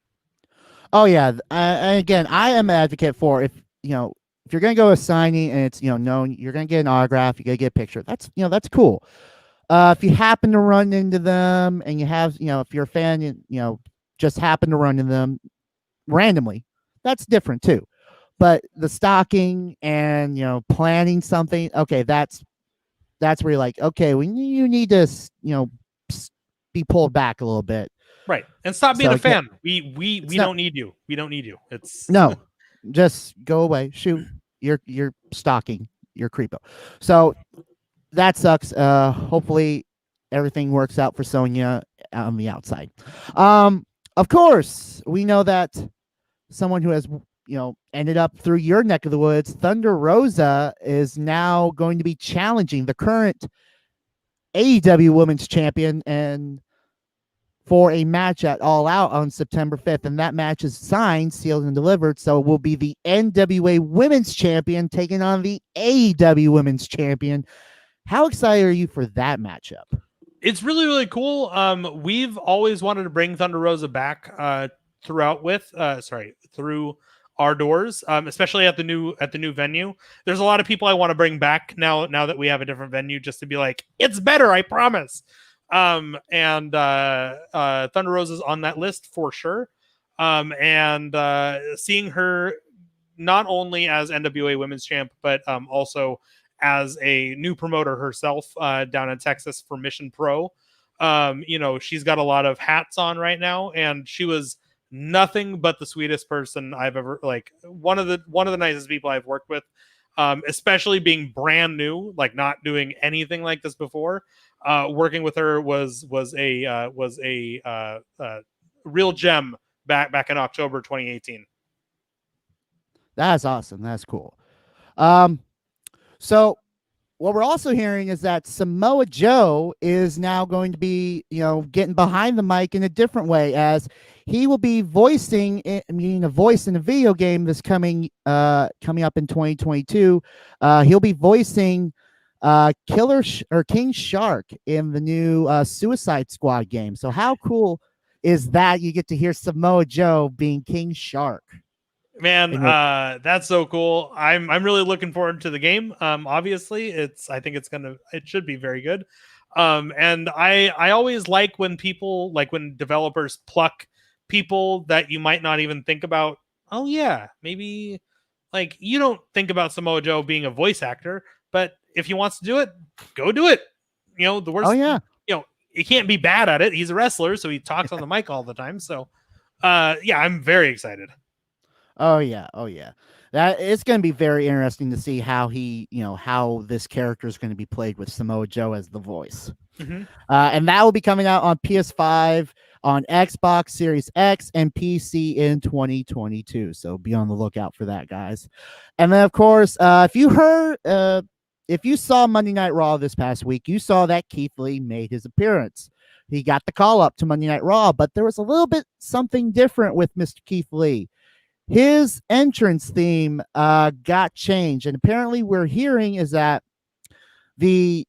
Oh yeah. And again, I am an advocate for, if you're gonna go a signing and it's known, you're gonna get an autograph, you're gonna get a picture. That's cool. If you happen to run into them and you have if you're a fan, just happen to run into them randomly, that's different too. But the stalking and planning something, okay, that's where you're like, okay, you need to be pulled back a little bit. Right. And stop being So, a fan. We don't need you. We don't need you. It's no, just go away. Shoot, you're stalking, you're creepo. So that sucks. Hopefully everything works out for Sonya on the outside. Of course, we know that someone who has ended up through your neck of the woods, Thunder Rosa, is now going to be challenging the current AEW Women's Champion and for a match at All Out on September 5th. And that match is signed, sealed, and delivered. So it will be the NWA Women's Champion taking on the AEW Women's Champion. How excited are you for that matchup? It's really, really cool. We've always wanted to bring Thunder Rosa back through our doors, especially at the new venue. There's a lot of people I want to bring back now that we have a different venue, just to be like, it's better, I promise. And Thunder Rosa's on that list for sure. And seeing her not only as NWA Women's Champ, but also as a new promoter herself down in Texas for Mission Pro. She's got a lot of hats on right now, and she was nothing but the sweetest person I've ever, like, one of the nicest people I've worked with, especially being brand new, like not doing anything like this before. Working with her was a real gem back in October 2018. That's awesome. That's cool. So what we're also hearing is that Samoa Joe is now going to be, getting behind the mic in a different way, as he will be voicing, a voice in a video game that's coming up in 2022. He'll be voicing King Shark in the new Suicide Squad game. So how cool is that? You get to hear Samoa Joe being King Shark. Man, that's so cool. I'm really looking forward to the game. Obviously, I think it should be very good. And I always like when developers pluck people that you might not even think about. Oh yeah, maybe, like, you don't think about Samoa Joe being a voice actor, but if he wants to do it, go do it. The worst. Oh yeah. He can't be bad at it. He's a wrestler, so he talks on the mic all the time. So, yeah, I'm very excited. Oh yeah. That it's going to be very interesting to see how how this character is going to be played with Samoa Joe as the voice. And that will be coming out on PS5, on Xbox Series X, and PC in 2022. So be on the lookout for that, guys. And then, of course, if you saw Monday Night Raw this past week, you saw that Keith Lee made his appearance. He got the call up to Monday Night Raw, but there was a little bit something different with Mr. Keith Lee. His entrance theme got changed, and apparently we're hearing is that the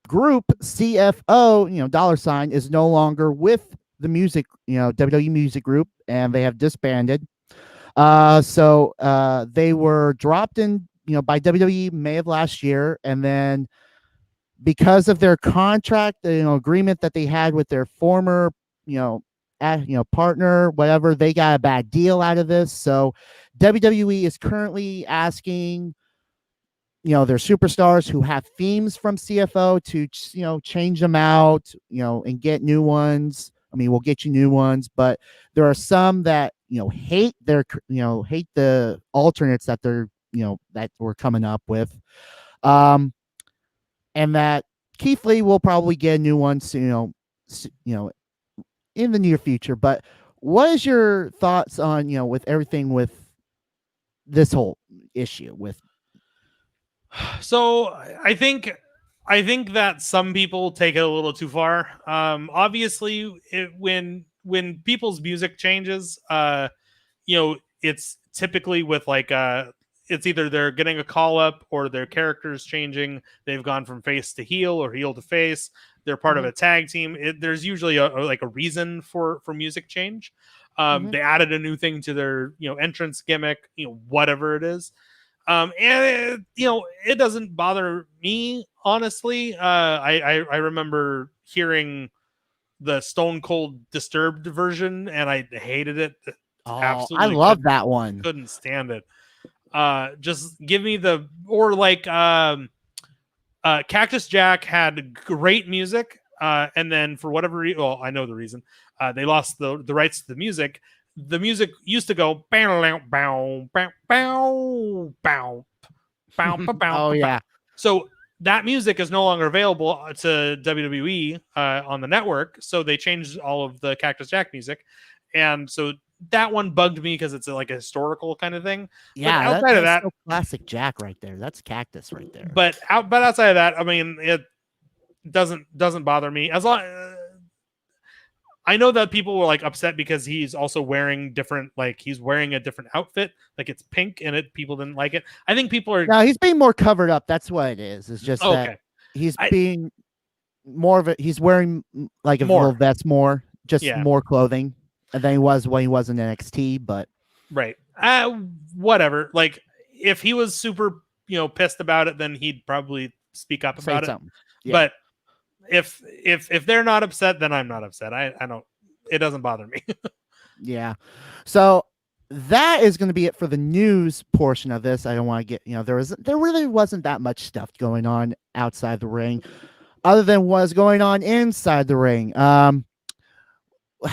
group CFO, $, is no longer with the music, WWE Music Group, and they have disbanded. So they were dropped in, by WWE May of last year, and then because of their contract, agreement that they had with their former, partner, whatever, they got a bad deal out of this. So WWE is currently asking, their superstars who have themes from CFO to, change them out, and get new ones, I mean, we'll get you new ones, but there are some that hate hate the alternates that they're that we're coming up with, and that Keith Lee will probably get new ones, in the near future. But what is your thoughts on with everything with this whole issue with? So I think that some people take it a little too far. Obviously, when people's music changes, it's typically with like it's either they're getting a call up or their character's changing. They've gone from face to heel or heel to face. They're part of a tag team. There's usually a reason for music change. They added a new thing to their entrance gimmick, whatever it is. And it doesn't bother me, honestly. I remember hearing the Stone Cold Disturbed version, and I hated it. I love that one. Couldn't stand it. Just give me Cactus Jack had great music, and then for whatever reason, well, I know the reason. They lost the rights to the music. The music used to go bow bow bow bow bow bow bow. Oh yeah. So that music is no longer available to WWE on the network. So they changed all of the Cactus Jack music, and so that one bugged me because it's like a historical kind of thing. Yeah, but outside of that, so classic Jack right there. That's Cactus right there. But outside of that, I mean, it doesn't bother me as long. I know that people were like upset because he's also wearing different, like he's wearing a different outfit, like it's pink, and people didn't like it. I think people are. No, he's being more covered up. That's what it is. It's just that he's being more of a. He's wearing like a little vest more, just more clothing than he was when he was in NXT. But right, whatever. Like if he was super, pissed about it, then he'd probably speak up about it. Yeah. But if they're not upset, then I'm not upset. I don't. It doesn't bother me. Yeah. So that is going to be it for the news portion of this. I don't want to get there really wasn't that much stuff going on outside the ring, other than what's going on inside the ring. How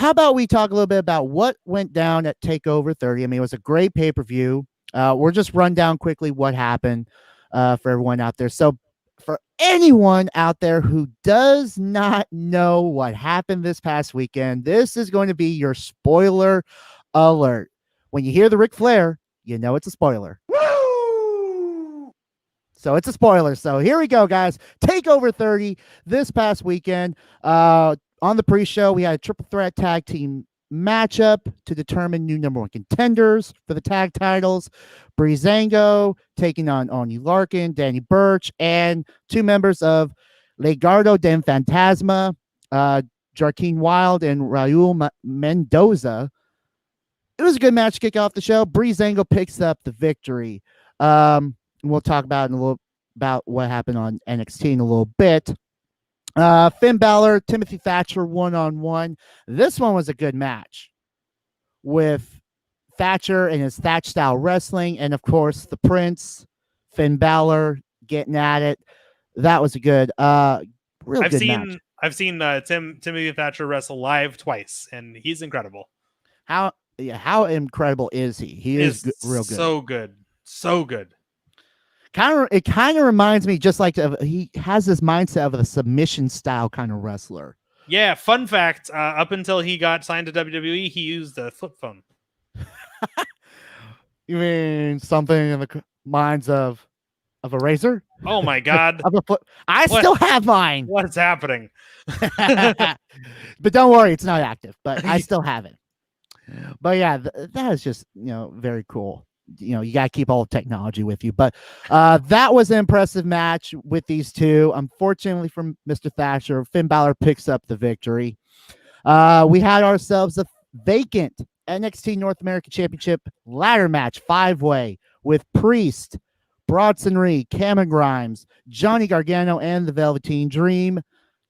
about we talk a little bit about what went down at TakeOver 30? I mean, it was a great pay-per-view. We'll just run down quickly what happened for everyone out there. So for anyone out there who does not know what happened this past weekend, this is going to be your spoiler alert. When you hear the Ric Flair, you know it's a spoiler. Woo! So it's a spoiler. So here we go, guys. TakeOver 30 this past weekend. On the pre-show, we had a triple threat tag team matchup to determine new number one contenders for the tag titles. Breezango taking on Oni Larkin, Danny Burch, and two members of Legado del Fantasma, Jarquin Wild and Raul Mendoza. It was a good match to kick off the show. Breezango picks up the victory. We'll talk about what happened on NXT in a little bit. Finn Balor, Timothy Thatcher one-on-one. This one was a good match with Thatcher and his Thatch style wrestling, and of course the Prince, Finn Balor getting at it. That was a good, real good match. I've seen Timothy Thatcher wrestle live twice, and he's incredible. How incredible is he? He is real good. So good. It kind of reminds me, just like he has this mindset of a submission style kind of wrestler. Yeah. Fun fact: up until he got signed to WWE, he used a flip phone. You mean something in the minds of a razor? Oh my God! Still have mine. What is happening? But don't worry, it's not active. But I still have it. But yeah, that is just very cool. You got to keep all technology with you. But that was an impressive match with these two. Unfortunately for Mr. Thatcher, Finn Balor picks up the victory. We had ourselves a vacant NXT North American Championship ladder match, 5-way, with Priest, Bronson Reed, Cameron Grimes, Johnny Gargano, and the Velveteen Dream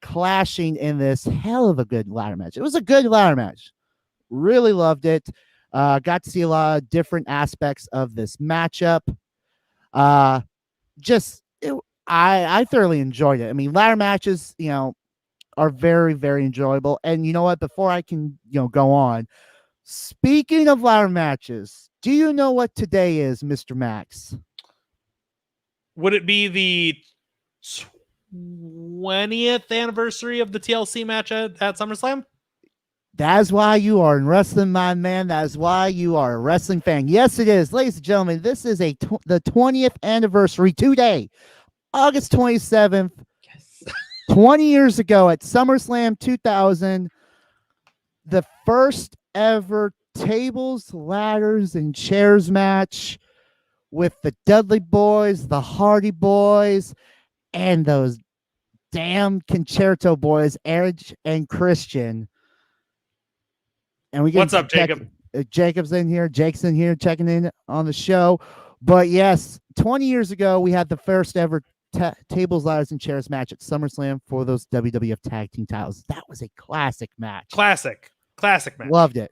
clashing in this hell of a good ladder match. It was a good ladder match. Really loved it. Got to see a lot of different aspects of this matchup. I thoroughly enjoyed it. I mean, ladder matches, are very, very enjoyable. And you know what? Before I can, go on, speaking of ladder matches, do you know what today is, Mr. Max? Would it be the 20th anniversary of the TLC match at SummerSlam? That's why you are in wrestling, my man. That's why you are a wrestling fan. Yes, it is. Ladies and gentlemen, this is the 20th anniversary today, August 27th, 20 years ago at SummerSlam 2000, the first ever tables, ladders, and chairs match with the Dudley Boys, the Hardy Boys, and those damn Concerto Boys, Edge and Christian. And we get What's up, Jacob? Jacob's in here. Jake's in here checking in on the show. But yes, 20 years ago, we had the first ever tables, ladders, and chairs match at SummerSlam for those WWF Tag Team titles. That was a classic match. Classic match. Loved it.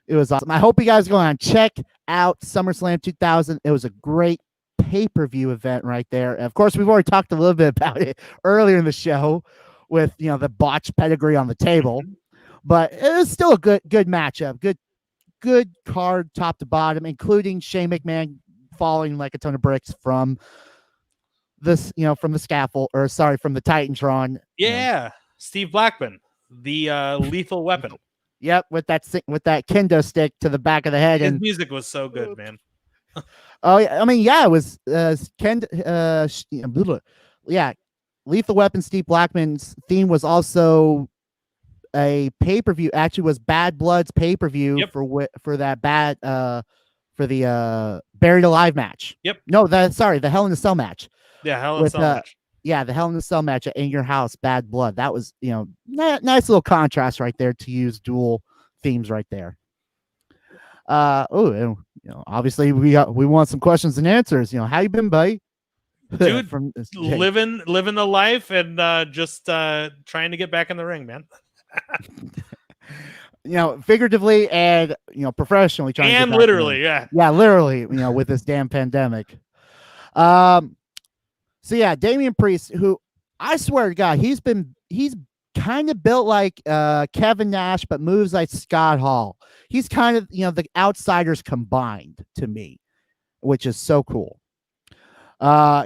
It was awesome. I hope you guys go on check out SummerSlam 2000. It was a great pay-per-view event right there. And of course, we've already talked a little bit about it earlier in the show with the botched pedigree on the table. But it was still a good matchup. Good card top to bottom, including Shane McMahon falling like a ton of bricks from this, from the scaffold, or sorry, from the Titantron. Yeah, Steve Blackman, the lethal weapon. Yep, with that kendo stick to the back of the head. His and music was so good, man. Oh yeah, I mean, yeah, it was yeah, Lethal Weapon. Steve Blackman's theme was also a pay-per-view. Actually, was Bad Blood's pay-per-view for that bad for the Buried Alive match. Yep. No, the Hell in a Cell match. Yeah, Hell in a Cell match. Yeah, the Hell in a Cell match at In Your House, Bad Blood. That was nice little contrast right there to use dual themes right there. Obviously we want some questions and answers. How you been, buddy? Dude, living the life and just trying to get back in the ring, man. Figuratively and professionally trying and to literally, literally, with this damn pandemic. So yeah, Damian Priest, who I swear to God, he's kind of built like Kevin Nash, but moves like Scott Hall. He's kind of the outsiders combined to me, which is so cool.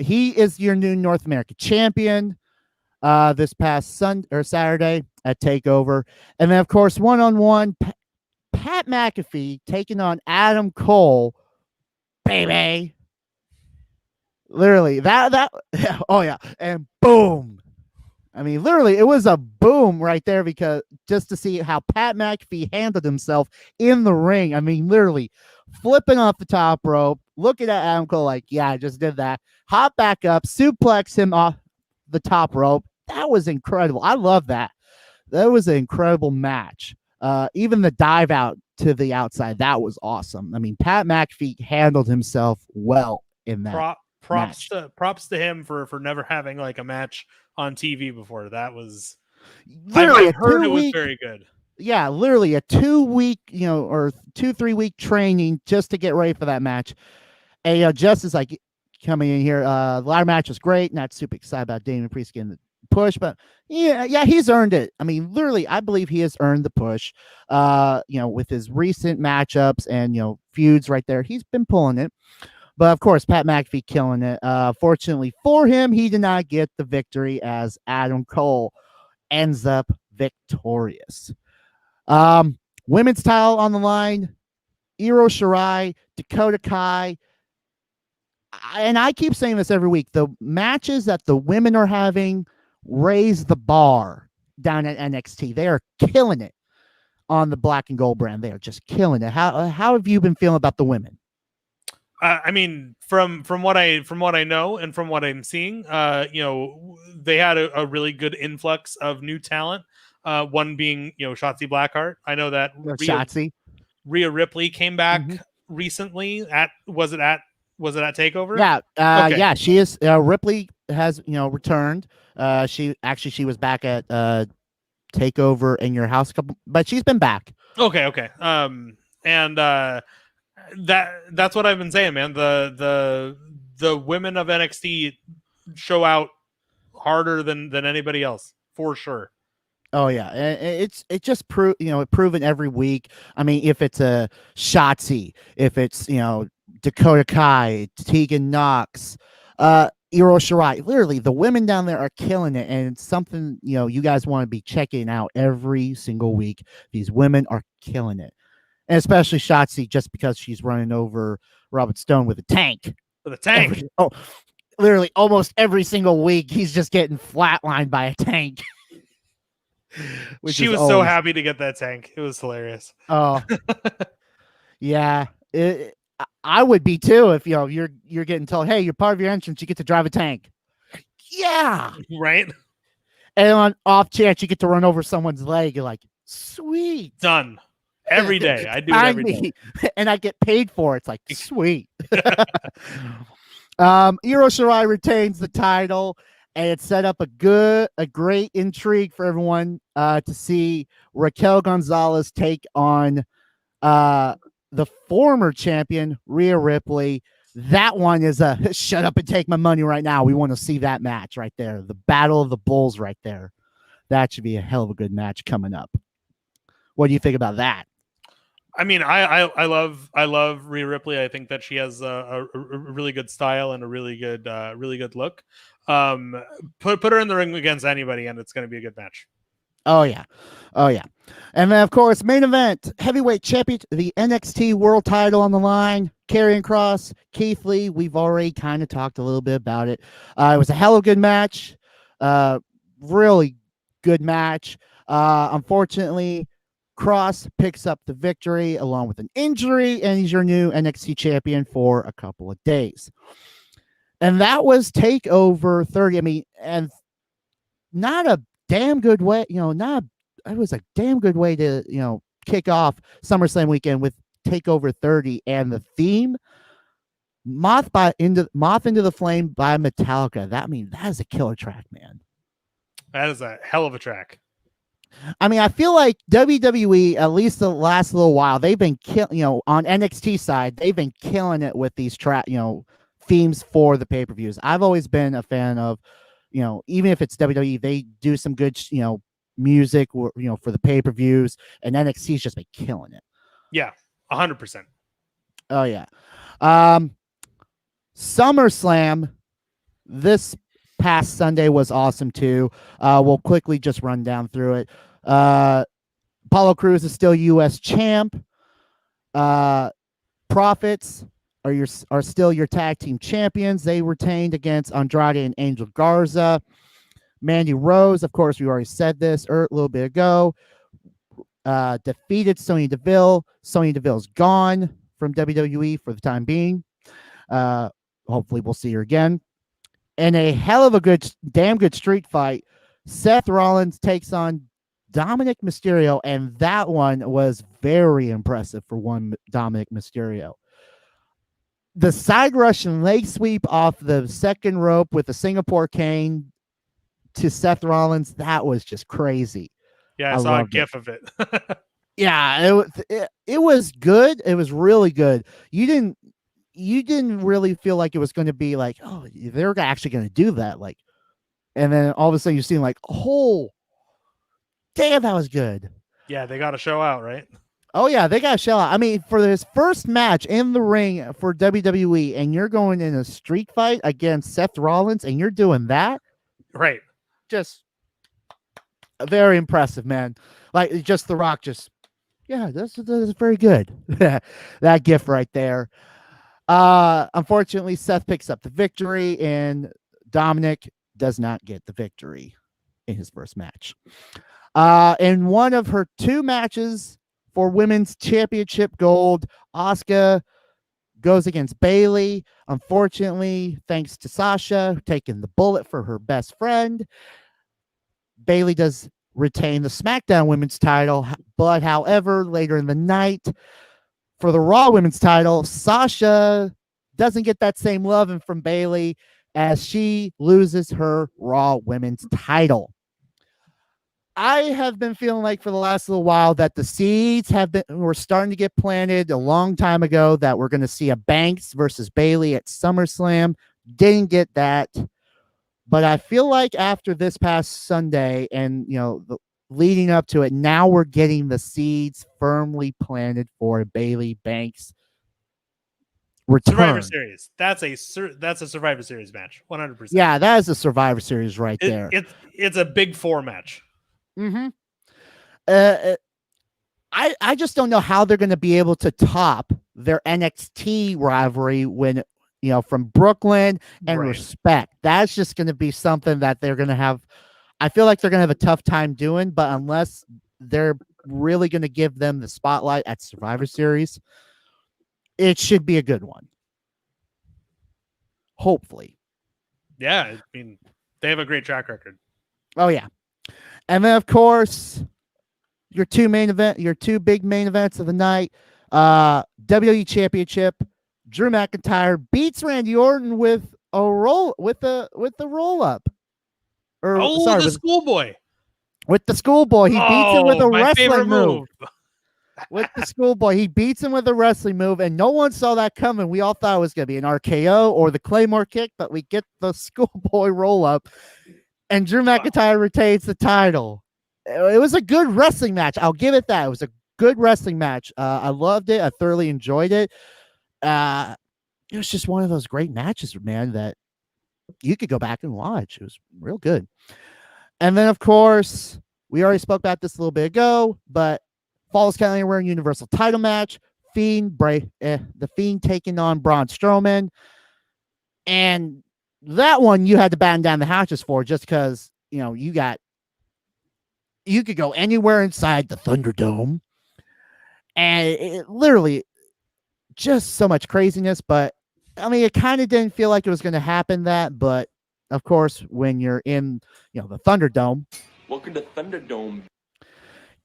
He is your new North American champion this past Saturday at TakeOver. And then, of course, one-on-one, Pat McAfee taking on Adam Cole, baby. Literally, that oh, yeah, and boom. I mean, literally, it was a boom right there, because just to see how Pat McAfee handled himself in the ring. I mean, literally flipping off the top rope, looking at Adam Cole like, yeah, I just did that. Hop back up, suplex him off the top rope. That was incredible. I love that. That was an incredible match. Even the dive out to the outside, that was awesome. I mean, Pat McAfee handled himself well in that. Props to him for never having like a match on TV before. That was literally I heard it was very good. Yeah, literally a 2-week, or 2-3 week training just to get ready for that match. And just as like coming in here, the ladder match was great. Not super excited about Damian Priest getting the push, but yeah, he's earned it. I mean, literally, I believe he has earned the push. With his recent matchups and feuds right there, he's been pulling it. But of course, Pat McAfee killing it. Fortunately for him, he did not get the victory as Adam Cole ends up victorious. Women's title on the line. Io Shirai, Dakota Kai. And I keep saying this every week. The matches that the women are having raise the bar down at NXT. They are killing it on the black and gold brand. They are just killing it. How have you been feeling about the women? I mean, from what I know and from what I'm seeing, they had a really good influx of new talent. One being Shotzi Blackheart. I know that Rhea Ripley came back recently. Was it at TakeOver? Yeah, okay. Yeah, she is. Ripley has returned. She was back at TakeOver in your house but she's been back. Okay. That's what I've been saying, man. The women of NXT show out harder than anybody else, for sure. Oh yeah, it's just proven every week. I mean, if it's a Shotzi, if it's Dakota Kai, Tegan Knox, Iro Shirai, literally the women down there are killing it, and it's something you guys want to be checking out every single week. These women are killing it, and especially Shotzi, just because she's running over Robert Stone with a tank. For the tank. Literally almost every single week, he's just getting flatlined by a tank. She was so happy to get that tank. It was hilarious. Oh, yeah. I would be too if you're getting told, hey, you're part of your entrance, you get to drive a tank. Yeah. Right. And on off chance you get to run over someone's leg, you're like, sweet. Done. Every day. I do it every day. And I get paid for it. It's like sweet. Iro Shirai retains the title. And it set up a great intrigue for everyone to see Raquel Gonzalez take on the former champion, Rhea Ripley. That one is a shut up and take my money right now. We want to see that match right there. The Battle of the Bulls right there. That should be a hell of a good match coming up. What do you think about that? I mean, I love Rhea Ripley. I think that she has a really good style and a really good look. Put her in the ring against anybody, and it's going to be a good match. Oh yeah, and then of course main event heavyweight champion, the NXT World Title on the line. Karrion Kross, Keith Lee. We've already kind of talked a little bit about it. It was a hell of a good match. Really good match. Unfortunately, Kross picks up the victory along with an injury, and he's your new NXT champion for a couple of days. And that was TakeOver 30. I mean, and not a damn good way, it was a damn good way to, kick off SummerSlam weekend with TakeOver 30 and the theme Moth into the Flame by Metallica. That is a killer track, man. That is a hell of a track. I mean, I feel like WWE, at least the last little while, they've been on NXT side, they've been killing it with these themes for the pay-per-views. I've always been a fan of, even if it's WWE, they do some good, music, for the pay-per-views, and NXT's just been killing it. Yeah, 100%. Oh yeah. SummerSlam this past Sunday was awesome too. We'll quickly just run down through it. Apollo Crews is still U.S. champ. Profits are still your tag team champions. They retained against Andrade and Angel Garza. Mandy Rose, of course, we already said this a little bit ago, defeated Sonya Deville. Sonya Deville's gone from WWE for the time being. Hopefully we'll see her again. And a hell of a damn good street fight. Seth Rollins takes on Dominic Mysterio, and that one was very impressive for one Dominic Mysterio. The side rush and leg sweep off the second rope with the Singapore cane to Seth Rollins, that was just crazy. Yeah, I saw a gif of it. Yeah, it was good. It was really good. You didn't really feel like it was going to be like, oh, they're actually going to do that. Like, and then all of a sudden you see like, oh, damn, that was good. Yeah, they got to show out, right? Oh yeah, they got to show out. I mean, for this first match in the ring for WWE, and you're going in a street fight against Seth Rollins, and you're doing that, right? Just very impressive, man. Like just The Rock, that's very good. That gif right there. Unfortunately, Seth picks up the victory, and Dominic does not get the victory in his first match. In one of her two matches for women's championship gold, Asuka goes against Bayley. Unfortunately, thanks to Sasha taking the bullet for her best friend, Bayley does retain the SmackDown women's title. But however, later in the night, for the Raw women's title, Sasha doesn't get that same love from Bayley as she loses her Raw women's title. I have been feeling like for the last little while that the seeds were starting to get planted a long time ago that we're going to see a Banks versus Bayley at SummerSlam. Didn't get that. But I feel like after this past Sunday and, leading up to it. Now we're getting the seeds firmly planted for Bailey Banks return. Survivor Series. That's a Survivor Series match. 100%. Yeah, that is a Survivor Series right there. It's a big 4 match. Mm-hmm. I just don't know how they're going to be able to top their NXT rivalry when, from Brooklyn and Right. Respect. That's just going to be something that they're going to have. I feel like they're going to have a tough time doing, but unless they're really going to give them the spotlight at Survivor Series, it should be a good one. Hopefully. Yeah, I mean, they have a great track record. Oh, yeah. And then, of course, your two big main events of the night. WWE Championship. Drew McIntyre beats Randy Orton with a roll the roll up. The schoolboy. With the schoolboy. He beats him with a my wrestling favorite move. With the schoolboy. He beats him with a wrestling move, and no one saw that coming. We all thought it was going to be an RKO or the Claymore kick, but we get the schoolboy roll up, and Drew McIntyre retains the title. It was a good wrestling match. I'll give it that. It was a good wrestling match. I loved it. I thoroughly enjoyed it. It was just one of those great matches, man, that you could go back and watch. It was real good. And then, of course, we already spoke about this a little bit ago, but Falls Count Anywhere Universal title match. The Fiend taking on Braun Strowman. And that one you had to batten down the hatches for just because, you could go anywhere inside the Thunderdome. And it literally just so much craziness. But, I mean, it kind of didn't feel like it was going to happen but, of course, when you're in, the Thunderdome. Welcome to Thunderdome.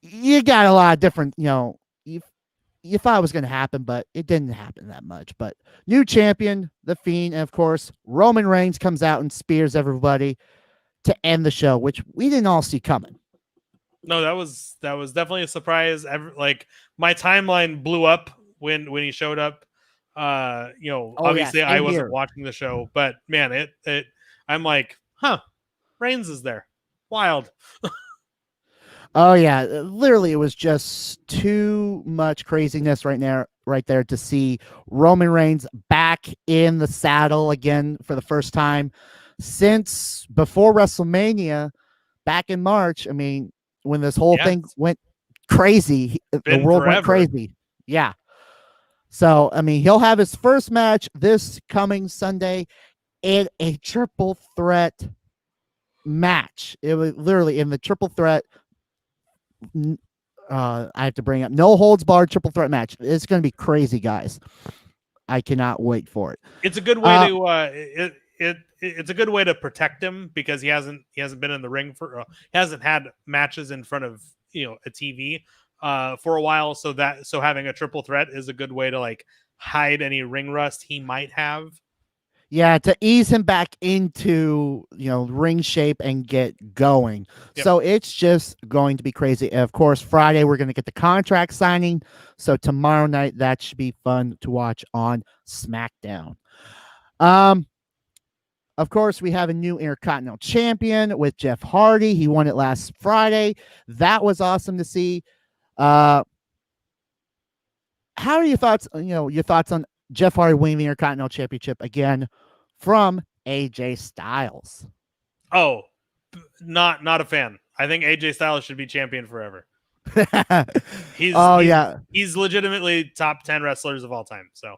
You got a lot of different, you thought it was going to happen, but it didn't happen that much. But new champion, The Fiend, and of course, Roman Reigns comes out and spears everybody to end the show, which we didn't all see coming. No, that was definitely a surprise. Like, my timeline blew up when he showed up. Obviously I wasn't watching the show, but man, I'm like, Reigns is there. Wild. Oh yeah, literally, it was just too much craziness right there to see Roman Reigns back in the saddle again for the first time since before WrestleMania back in March. I mean, when this whole thing went crazy, the world went crazy. Yeah. So, I mean, he'll have his first match this coming Sunday in a triple threat match. It was literally in the triple threat. I have to bring up no holds barred triple threat match. It's going to be crazy, guys. I cannot wait for it. It's a good way to it's a good way to protect him because he hasn't been in the ring he hasn't had matches in front of a TV for a while. So having a triple threat is a good way to like hide any ring rust he might have. Yeah, to ease him back into, ring shape and get going. Yep. So it's just going to be crazy. And of course, Friday, we're going to get the contract signing. So tomorrow night, that should be fun to watch on SmackDown. Of course, we have a new Intercontinental Champion with Jeff Hardy. He won it last Friday. That was awesome to see. How are your thoughts? Your thoughts on Jeff Hardy winning the Intercontinental Championship again from AJ Styles? Oh, not a fan. I think AJ Styles should be champion forever. He's legitimately top 10 wrestlers of all time. So.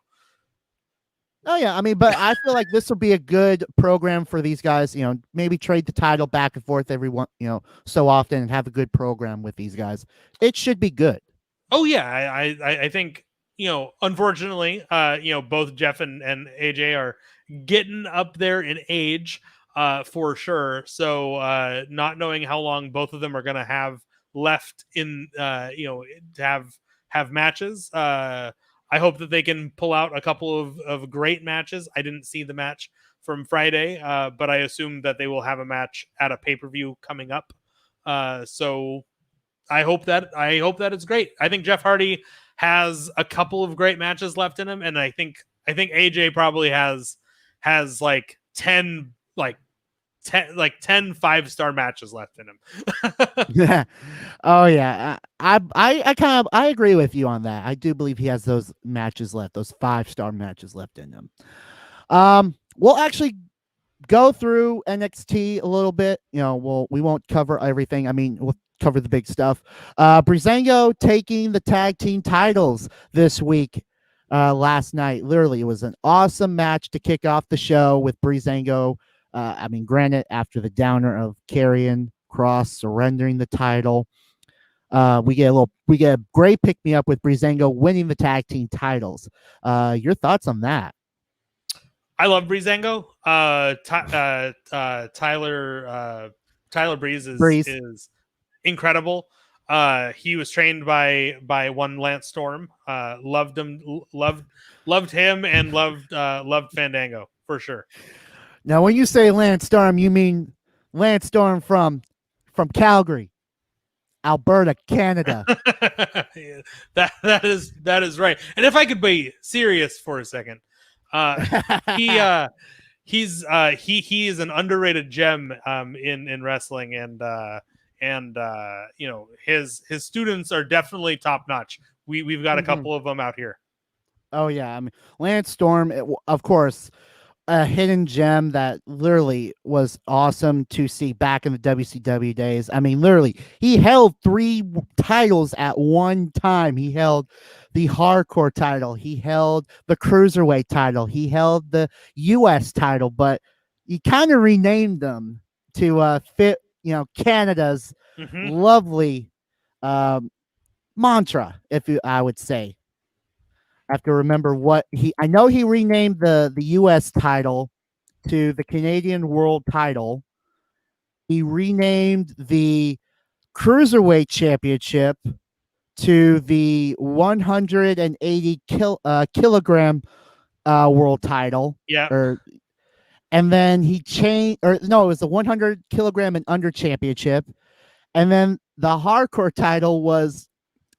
Oh yeah, I mean, but I feel like this will be a good program for these guys. Maybe trade the title back and forth every so often and have a good program with these guys. It should be good. Oh yeah, I think. Unfortunately, both Jeff and AJ are getting up there in age, for sure. So, not knowing how long both of them are going to have left in, to have matches. I hope that they can pull out a couple of great matches. I didn't see the match from Friday, but I assume that they will have a match at a pay-per-view coming up. So I hope that it's great. I think Jeff Hardy has a couple of great matches left in him, and I think AJ probably has like 10 10 5-star matches left in him. Yeah. Oh yeah. I agree with you on that. I do believe he has those matches left, those 5-star matches left in him. We'll actually go through NXT a little bit. We won't cover everything. I mean, we'll cover the big stuff. Breezango taking the tag team titles this week. Last night, literally, it was an awesome match to kick off the show with Breezango. I mean, granted, after the downer of Karrion Kross surrendering the title, we get a great pick me up with Breezango winning the tag team titles. Your thoughts on that? I love Breezango. Tyler Breeze is incredible. He was trained by one Lance Storm. Loved him, and loved Fandango for sure. Now, when you say Lance Storm, you mean Lance Storm from Calgary, Alberta, Canada. that is right. And if I could be serious for a second, he is an underrated gem in wrestling, and his students are definitely top notch. We've got a couple of them out here. Oh yeah, I mean Lance Storm, of course, a hidden gem that literally was awesome to see back in the WCW days. I mean, literally, he held 3 titles at one time. He held the hardcore title, he held the cruiserweight title, he held the US title, but he kind of renamed them to fit, Canada's lovely mantra, I would say. I have to remember I know he renamed the US title to the Canadian World title. He renamed the Cruiserweight Championship to the 180 kilogram world title. Yeah. And then he changed, it was the 100 kilogram and under championship. And then the hardcore title was,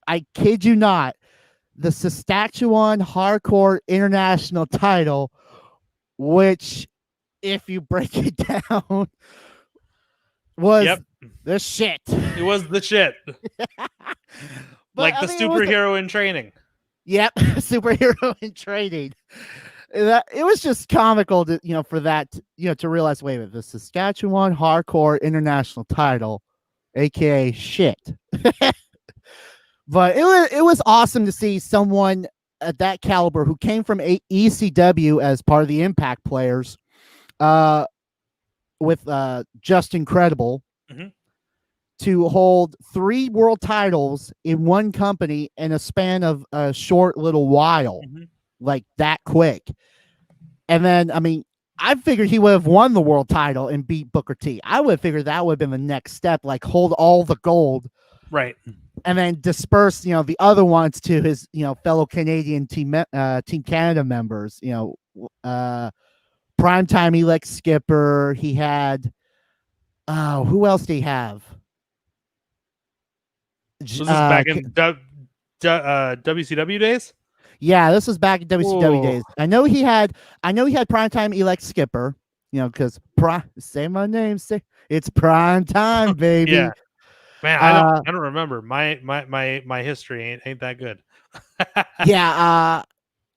I kid you not, the Saskatchewan Hardcore International title, which, if you break it down, was the shit. It was the shit. Like the superhero in training. Yep, superhero in training. It was just comical to for that to realize, wait a minute, the Saskatchewan Hardcore International title, aka shit. But it was awesome to see someone at that caliber who came from ECW as part of the Impact players, with Just Incredible, to hold 3 world titles in one company in a span of a short little while, like that quick. And then, I mean, I figured he would have won the world title and beat Booker T. I would have figured that would have been the next step, like hold all the gold. Right. And then disperse, the other ones to his, fellow Canadian Team Canada members. Primetime Elect Skipper. He had, who else did he have? Was this back in WCW days? Yeah, this was back in WCW days. I know he had Primetime Elect Skipper. Because say my name, it's prime time, baby. Yeah. Man, I don't remember. My history ain't that good. Yeah,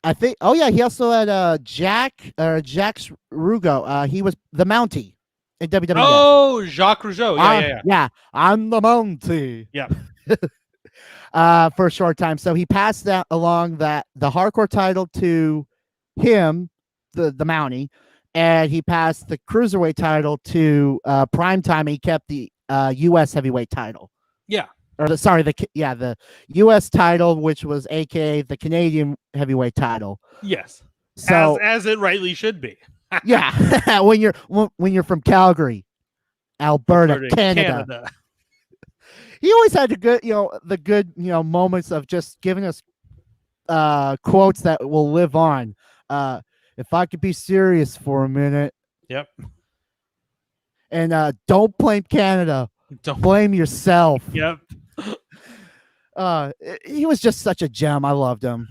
I think. Oh yeah, he also had Jax Rugo. He was the Mountie in WWE. Oh, Jacques Rougeau. Yeah. I'm the Mountie. Yeah. For a short time, so he passed that along the hardcore title to him, the Mountie, and he passed the cruiserweight title to Primetime. He kept the U.S. heavyweight title. Yeah. Or the U.S. title, which was AKA the Canadian heavyweight title. Yes. So as it rightly should be. Yeah. when you're from Calgary, Alberta, Canada. He always had the good moments of just giving us quotes that will live on. If I could be serious for a minute. Yep. And don't blame Canada. Don't blame yourself. Yep. He was just such a gem. I loved him.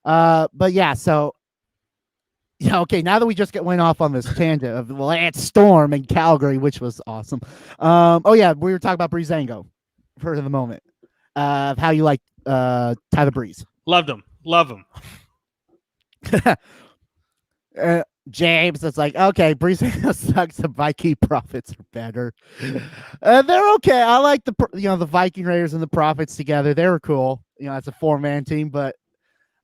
But yeah, so Yeah, okay. Now that we just went off on this tangent of Lance Storm in Calgary, which was awesome. Oh yeah, we were talking about Breezango for the moment. How you like Tyler Breeze? Loved him. Love him. James, it's like, okay, Breezango sucks. The Viking Prophets are better. They're okay. I like the Viking Raiders and the Prophets together. They were cool. It's a 4-man team, but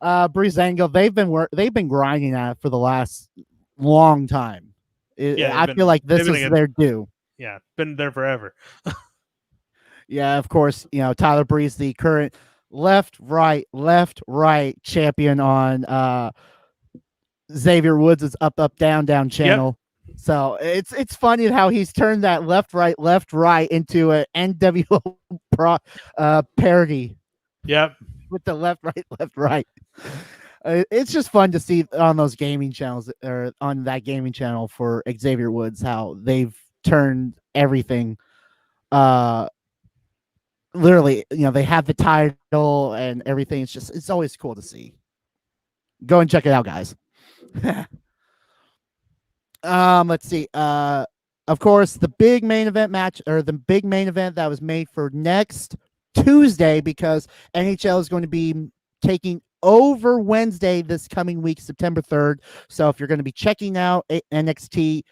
Breezango, they've been grinding at it for the last long time. I feel like this is their due. Yeah, been there forever. Yeah, of course. Tyler Breeze, the current left right champion on Xavier Woods' up down channel. Yep. So it's funny how he's turned that left right into an NWO parody. Yep. With the left right. It's just fun to see on those gaming channels or on that gaming channel for Xavier Woods how they've turned everything. Literally, they have the title and everything. It's always cool to see. Go and check it out, guys. Let's see. Of course, the big main event match, or the big main event that was made for next Tuesday, because NHL is going to be taking over Wednesday this coming week, September 3rd. So if you're going to be checking out NXT,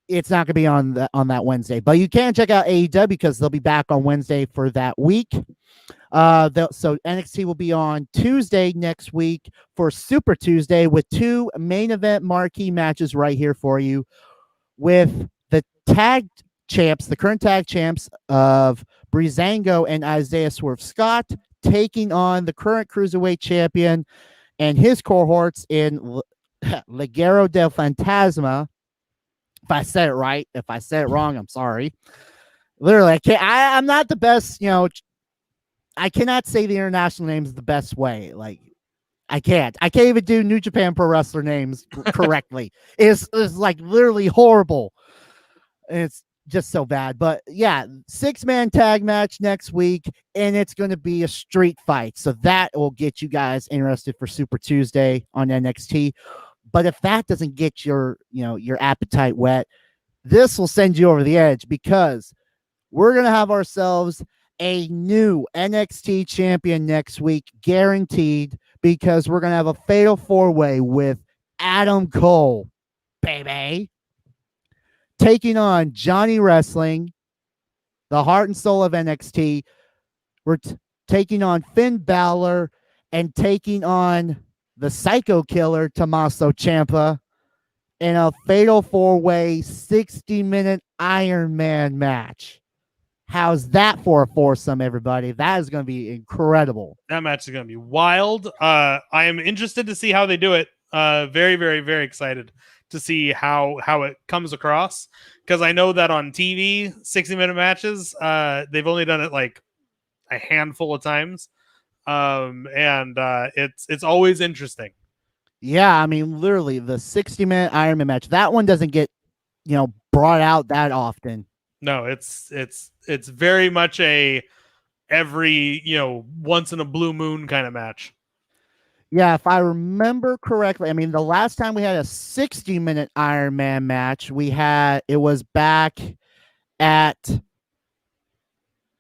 it's not going to be on that Wednesday, but you can check out AEW because they'll be back on Wednesday for that week. So NXT will be on Tuesday next week for Super Tuesday with 2 main event marquee matches right here for you, with the tag champs, the current tag champs of Breezango and Isaiah Swerve Scott taking on the current cruiserweight champion and his cohorts in Ligero del Fantasma. If I said it right, if I said it wrong, I'm sorry. Literally, I'm not the best, I cannot say the international names the best way. Like, I can't even do New Japan Pro Wrestler names correctly. It's like literally horrible. It's just so bad. But yeah, 6-man tag match next week, and it's going to be a street fight. So that will get you guys interested for Super Tuesday on NXT. But if that doesn't get your appetite wet, this will send you over the edge, because we're going to have ourselves a new NXT champion next week, guaranteed, because we're going to have a fatal 4-way with Adam Cole, baby, taking on Johnny Wrestling, the heart and soul of NXT. We're taking on Finn Balor and taking on the Psycho Killer, Tommaso Ciampa, in a fatal 4-way 60-minute Iron Man match. How's that for a foursome, everybody? That is going to be incredible. That match is going to be wild. I am interested to see how they do it. Very, very, very excited to see how it comes across, because I know that on TV, 60-minute matches, they've only done it like a handful of times. And it's always interesting. Yeah, I mean, literally the 60-minute Iron Man match, that one doesn't get brought out that often. No, it's very much a every once in a blue moon kind of match. Yeah, if I remember correctly, I mean, the last time we had a 60-minute Iron Man match, it was back at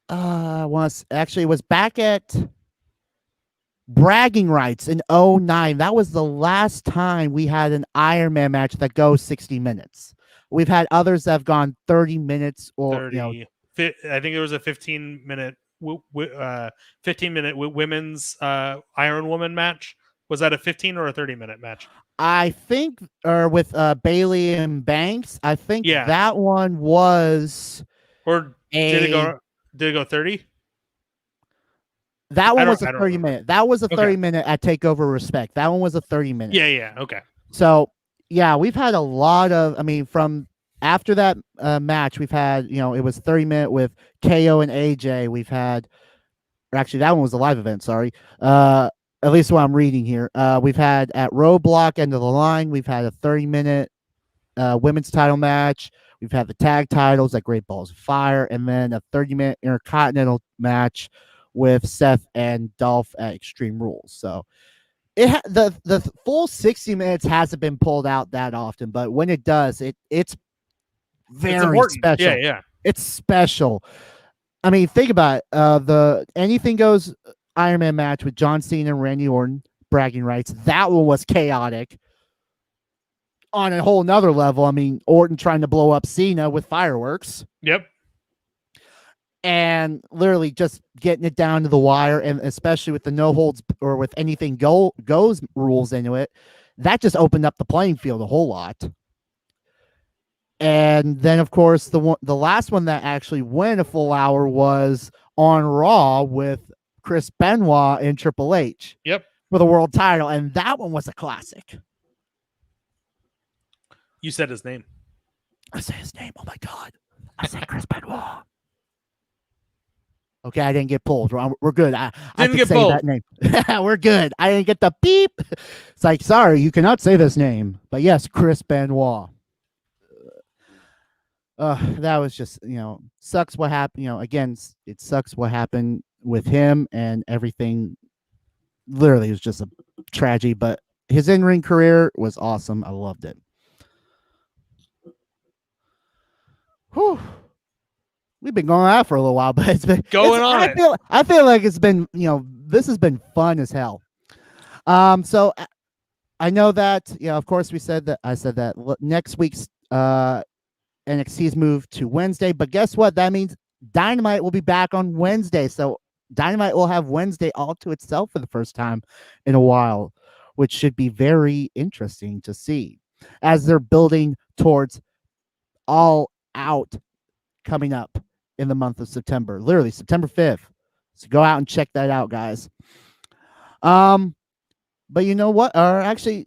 it was back at Bragging Rights in 2009. That was the last time we had an Iron Man match that goes 60 minutes. We've had others that have gone 30 minutes or 30, I think there was a 15-minute women's Iron Woman match. Was that a 15 or a 30-minute match? I think, or with Bailey and Banks, I think that one was. Or did it go 30? That one was a 30-minute. That was a 30-minute at TakeOver Respect. That one was a 30-minute. Yeah. Okay. So, yeah, we've had a lot of, from after that match, we've had, it was 30-minute with KO and AJ. We've had, or actually, that one was a live event, sorry. At least what I'm reading here. We've had at Roadblock, End of the Line, we've had a 30-minute women's title match. We've had the tag titles at Great Balls of Fire, and then a 30-minute Intercontinental match with Seth and Dolph at Extreme Rules. So the full 60 minutes hasn't been pulled out that often, but when it does, it's very important. special. Yeah. It's special. I mean, think about it. The Anything Goes Iron Man match with John Cena and Randy Orton, bragging rights. That one was chaotic on a whole nother level. I mean, Orton trying to blow up Cena with fireworks. Yep. And literally just getting it down to the wire, and especially with the no holds or with anything goes rules into it, that just opened up the playing field a whole lot. And then, of course, the last one that actually went a full hour was on Raw with Chris Benoit and Triple H. Yep. For the world title, and that one was a classic. You said his name. I said his name. Oh my God! I said Chris Benoit. Okay, I didn't get pulled. We're good. I Didn't can get say pulled. that name. We're good. I didn't get the beep. It's like, sorry, you cannot say this name. But yes, Chris Benoit. That was just, sucks what happened. Again, it sucks what happened with him and everything. Literally, it was just a tragedy. But his in-ring career was awesome. I loved it. Whew. We've been going out for a little while, but it's been Going on it. I feel like it's been, this has been fun as hell. So I know that, of course I said that next week's NXT's moved to Wednesday, but guess what? That means Dynamite will be back on Wednesday. So Dynamite will have Wednesday all to itself for the first time in a while, which should be very interesting to see as they're building towards All Out coming up in the month of September, literally September 5th. So go out and check that out, guys. But you know what? And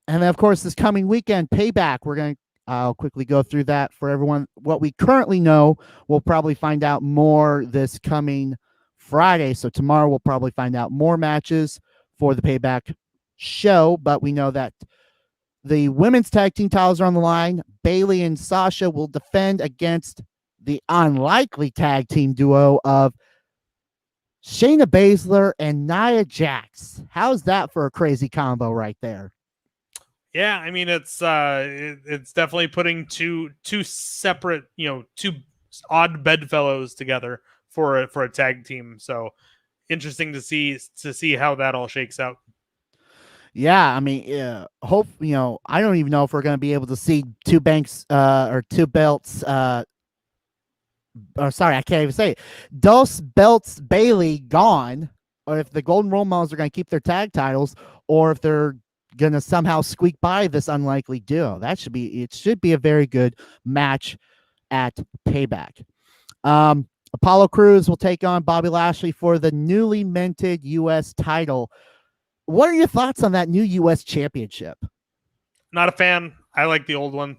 then of course this coming weekend, Payback. I'll quickly go through that for everyone. What we currently know, we'll probably find out more this coming Friday. So tomorrow we'll probably find out more matches for the Payback show. But we know that the women's tag team titles are on the line. Bayley and Sasha will defend against the unlikely tag team duo of Shayna Baszler and Nia Jax. How's that for a crazy combo right there? Yeah, I mean it's definitely putting two separate, two odd bedfellows together for a tag team. So interesting to see how that all shakes out. Yeah, I mean, I don't even know if we're going to be able to see two belts. Sorry, I can't even say it. Dos Belts Bailey gone, or if the Golden Role Models are going to keep their tag titles, or if they're going to somehow squeak by this unlikely duo. It should be a very good match at Payback. Apollo Crews will take on Bobby Lashley for the newly minted U.S. title. What are your thoughts on that new U.S. championship? Not a fan. I like the old one.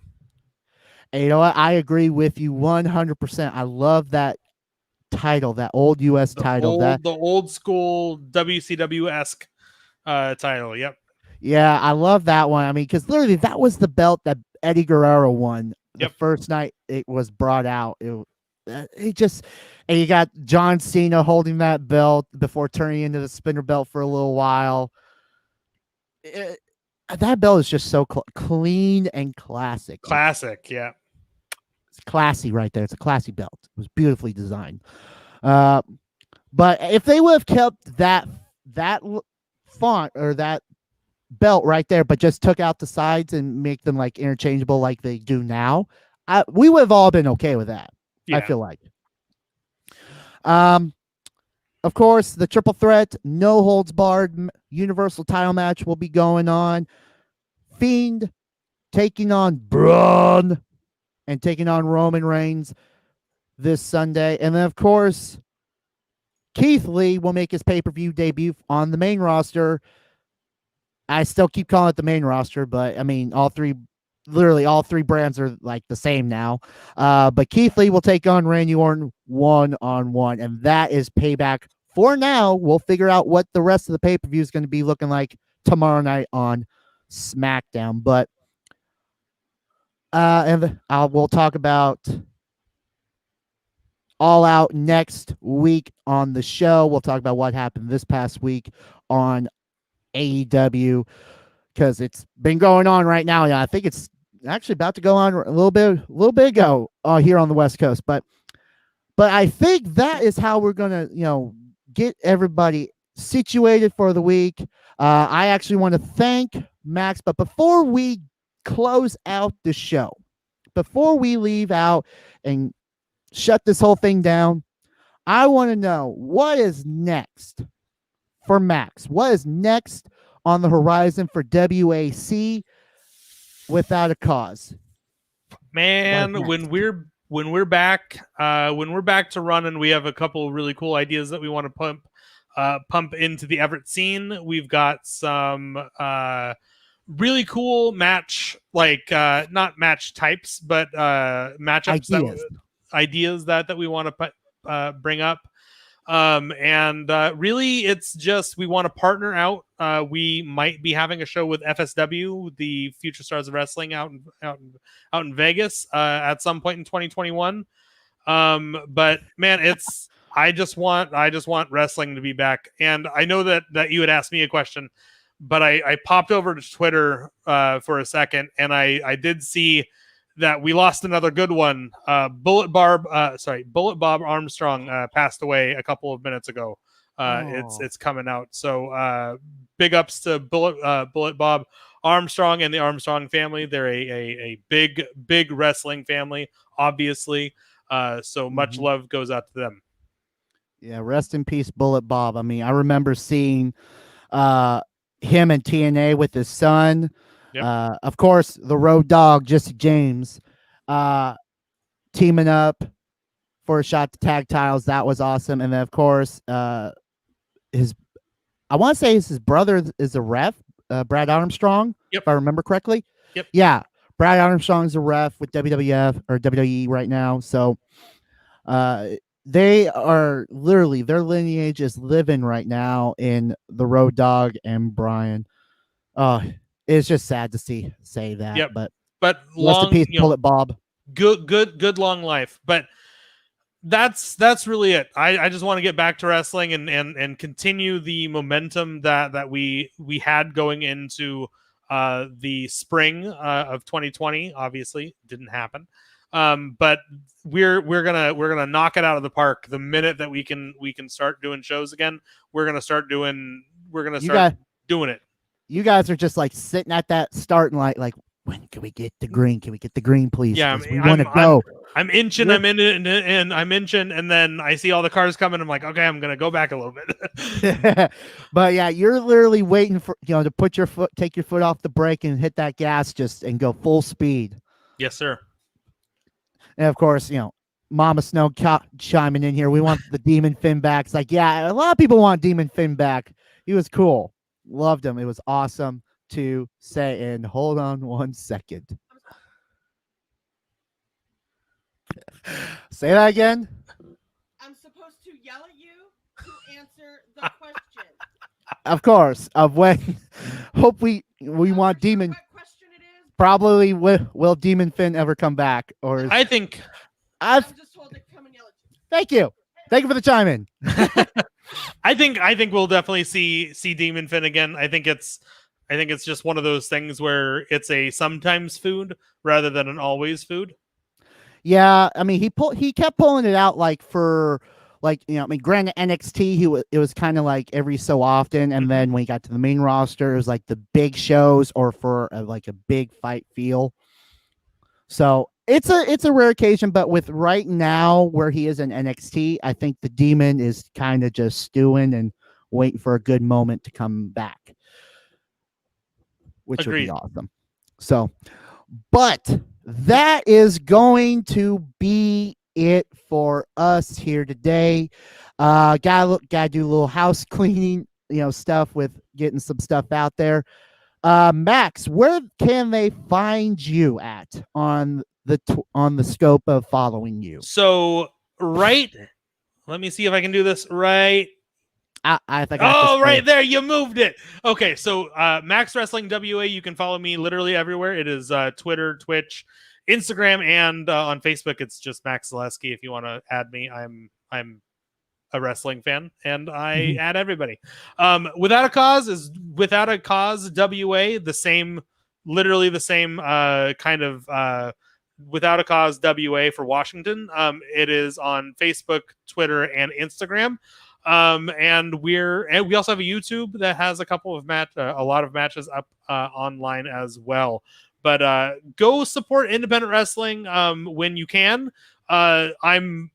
And you know what? I agree with you 100%. I love that title, that old U.S. title. The old school WCW-esque title. Yep. Yeah, I love that one. I mean, because literally that was the belt that Eddie Guerrero won the first night it was brought out. And you got John Cena holding that belt before turning into the spinner belt for a little while. That belt is just so clean and classic. Classic, yeah. It's classy right there. It's a classy belt. It was beautifully designed. But if they would have kept that font or that belt right there, but just took out the sides and make them like interchangeable like they do now, we would have all been okay with that. Yeah. I feel like. Of course, the triple threat, no holds barred universal title match will be going on. Fiend taking on Braun and taking on Roman Reigns this Sunday. And then, of course, Keith Lee will make his pay-per-view debut on the main roster. I still keep calling it the main roster, but I mean, literally all three brands are like the same now. But Keith Lee will take on Randy Orton one-on-one, and that is Payback. For now, we'll figure out what the rest of the pay-per-view is going to be looking like tomorrow night on SmackDown. But we'll talk about All Out next week on the show. We'll talk about what happened this past week on AEW, because it's been going on right now. Yeah, I think it's actually about to go on a little bit ago here on the West Coast. But I think that is how we're gonna, get everybody situated for the week. I actually want to thank Max, but before we close out the show, before we leave out and shut this whole thing down, I want to know what is next for Max. What is next on the horizon for WAC without a cause? Man, when we're back to running, we have a couple of really cool ideas that we want to pump into the Everett scene. We've got some really cool match, like not match types, but matchups ideas that we want to bring up. And really, it's just we want to partner out. We might be having a show with FSW, the Future Stars of Wrestling, out in Vegas at some point in 2021. But man, I just want wrestling to be back. And I know that you had asked me a question, but I popped over to Twitter for a second, and I did see that we lost another good one. Bullet Bob Armstrong passed away a couple of minutes ago. It's coming out. So big ups to Bullet Bob Armstrong and the Armstrong family. They're a big wrestling family, obviously. So much love goes out to them. Yeah, rest in peace, Bullet Bob. I mean, I remember seeing him in TNA with his son. Yep. Of course, the Road Dogg, Jesse James, teaming up for a shot to tag titles. That was awesome. And then, of course, I want to say his brother is a ref, Brad Armstrong, if I remember correctly. Yep. Yeah, Brad Armstrong's a ref with WWF or WWE right now. So they are literally, their lineage is living right now in the Road Dogg and Brian. It's just sad to say that. Yep. But long, rest in peace, Bullet Bob. Good long life. But that's really it. I just want to get back to wrestling and continue the momentum that we had going into the spring of 2020. Obviously, didn't happen. But we're gonna knock it out of the park the minute that we can start doing shows again. We're gonna start doing it. You guys are just like sitting at that starting light, like, when can we get the green? Can we get the green, please? Yeah, we want to go. I'm inching, I'm in it, and I'm inching, and then I see all the cars coming. I'm like, okay, I'm gonna go back a little bit. But yeah, you're literally waiting for to take your foot off the brake and hit that gas and go full speed. Yes, sir. And of course, Mama Snow chiming in here. We want the Demon Finn back. It's like, yeah, a lot of people want Demon Finn back. He was cool. Loved him. It was awesome to say. And hold on one second. Say that again. I'm supposed to yell at you to answer the question. Of course. Of when hope we want Demon. What question it is? Probably will Demon Finn ever come back? Or I think I'm just told to come and yell at you. Thank you. Thank you for the chime in. I think we'll definitely see Demon Finn again. I think it's just one of those things where it's a sometimes food rather than an always food. Yeah, I mean he kept pulling it out like for granted NXT it was kind of like every so often, and then when he got to the main roster it was like the big shows or for like a big fight feel. So it's a rare occasion, but with right now where he is in NXT, I think the Demon is kind of just stewing and waiting for a good moment to come back, which Agreed. would be awesome. So, but that is going to be it for us here today. Gotta do a little house cleaning, stuff with getting some stuff out there. Max, where can they find you at on the scope of following you? So let me see if I can do this right. I think. Right there, you moved it. Okay, so Max Wrestling WA. You can follow me literally everywhere. It is Twitter, Twitch, Instagram, and on Facebook. It's just Max Zaleski. If you want to add me, I'm a wrestling fan, and I Mhm. add everybody. Without a Cause is Without a Cause WA, the same, literally the same kind of Without a Cause WA for Washington. It is on Facebook, Twitter, and Instagram. And we also have a YouTube that has a lot of matches up online as well. But go support independent wrestling when you can. I'm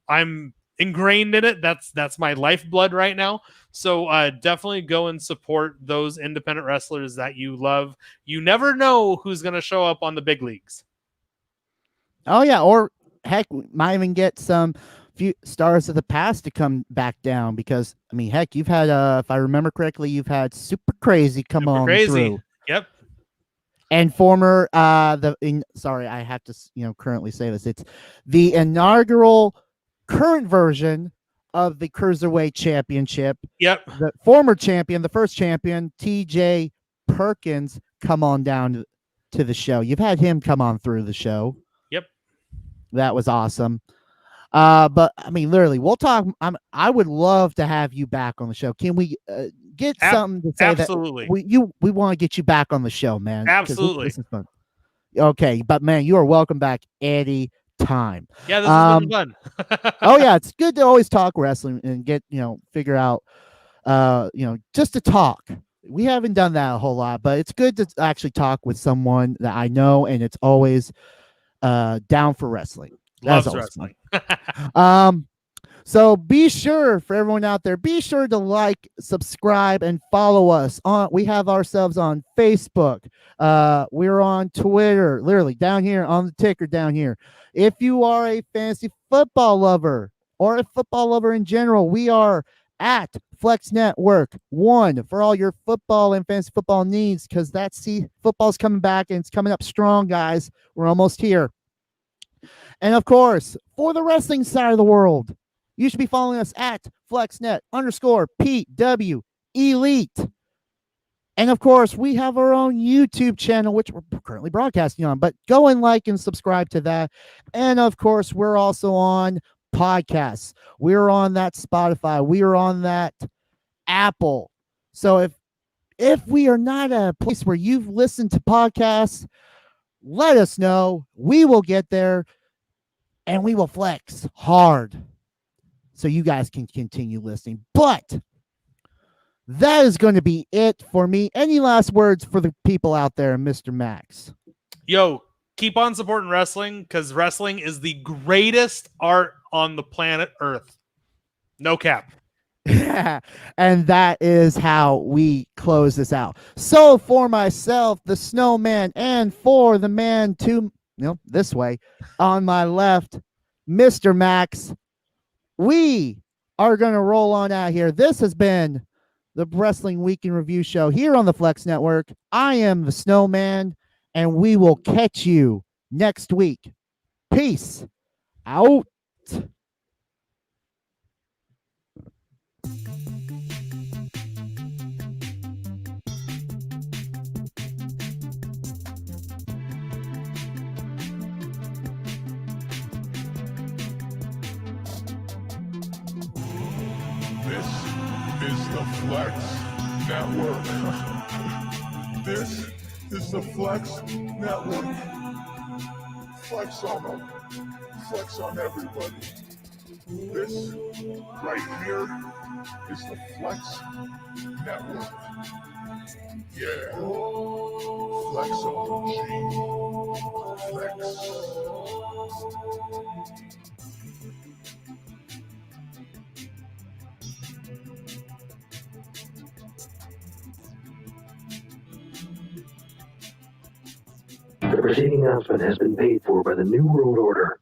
ingrained in it. That's my lifeblood right now. So definitely go and support those independent wrestlers that you love. You never know who's going to show up on the big leagues. Oh yeah, or heck, we might even get some few stars of the past to come back down because I mean, heck, you've had if I remember correctly, you've had Super Crazy come Super on crazy. through. Yep. And former sorry, I have to currently say this. It's the inaugural current version of the Cruiserweight Championship. Yep. The former champion, the first champion, TJ Perkins, come on down to the show. You've had him come on through the show. Yep. That was awesome. But I mean, literally, we'll talk. I would love to have you back on the show. Can we get something to say absolutely. that we want to get you back on the show, man? Absolutely. This is fun. Okay, but man, you are welcome back any time. Yeah, this has been fun. Oh yeah, it's good to always talk wrestling and get figure out just to talk. We haven't done that a whole lot, but it's good to actually talk with someone that I know, and it's always down for wrestling. Loves wrestling. So be sure, for everyone out there, be sure to like, subscribe, and follow us. We have ourselves on Facebook. We're on Twitter, literally down here on the ticker down here. If you are a fantasy football lover or a football lover in general, we are at Flex Network 1 for all your football and fantasy football needs, because football's coming back and it's coming up strong, guys. We're almost here. And of course, for the wrestling side of the world, you should be following us at FlexNet_PW Elite. And of course, we have our own YouTube channel, which we're currently broadcasting on, but go and like and subscribe to that. And of course, we're also on podcasts. We're on that Spotify. We are on that Apple. So if we are not at a place where you've listened to podcasts, let us know. We will get there and we will flex hard so you guys can continue listening. But that is going to be it for me. Any last words for the people out there, Mr. Max? Yo, keep on supporting wrestling, because wrestling is the greatest art on the planet Earth. No cap. And that is how we close this out. So for myself, the SnowMan, and for the man to this way on my left, Mr. Max, we are going to roll on out here. This has been the Wrestling Week in Review show here on the Flex Network. I am the SnowMan, and we will catch you next week. Peace out. This is the Flex Network. This is the Flex Network. Flex on them. Flex on everybody. This right here is the Flex Network. Yeah. Flex on the G. Flex. The preceding announcement has been paid for by the New World Order.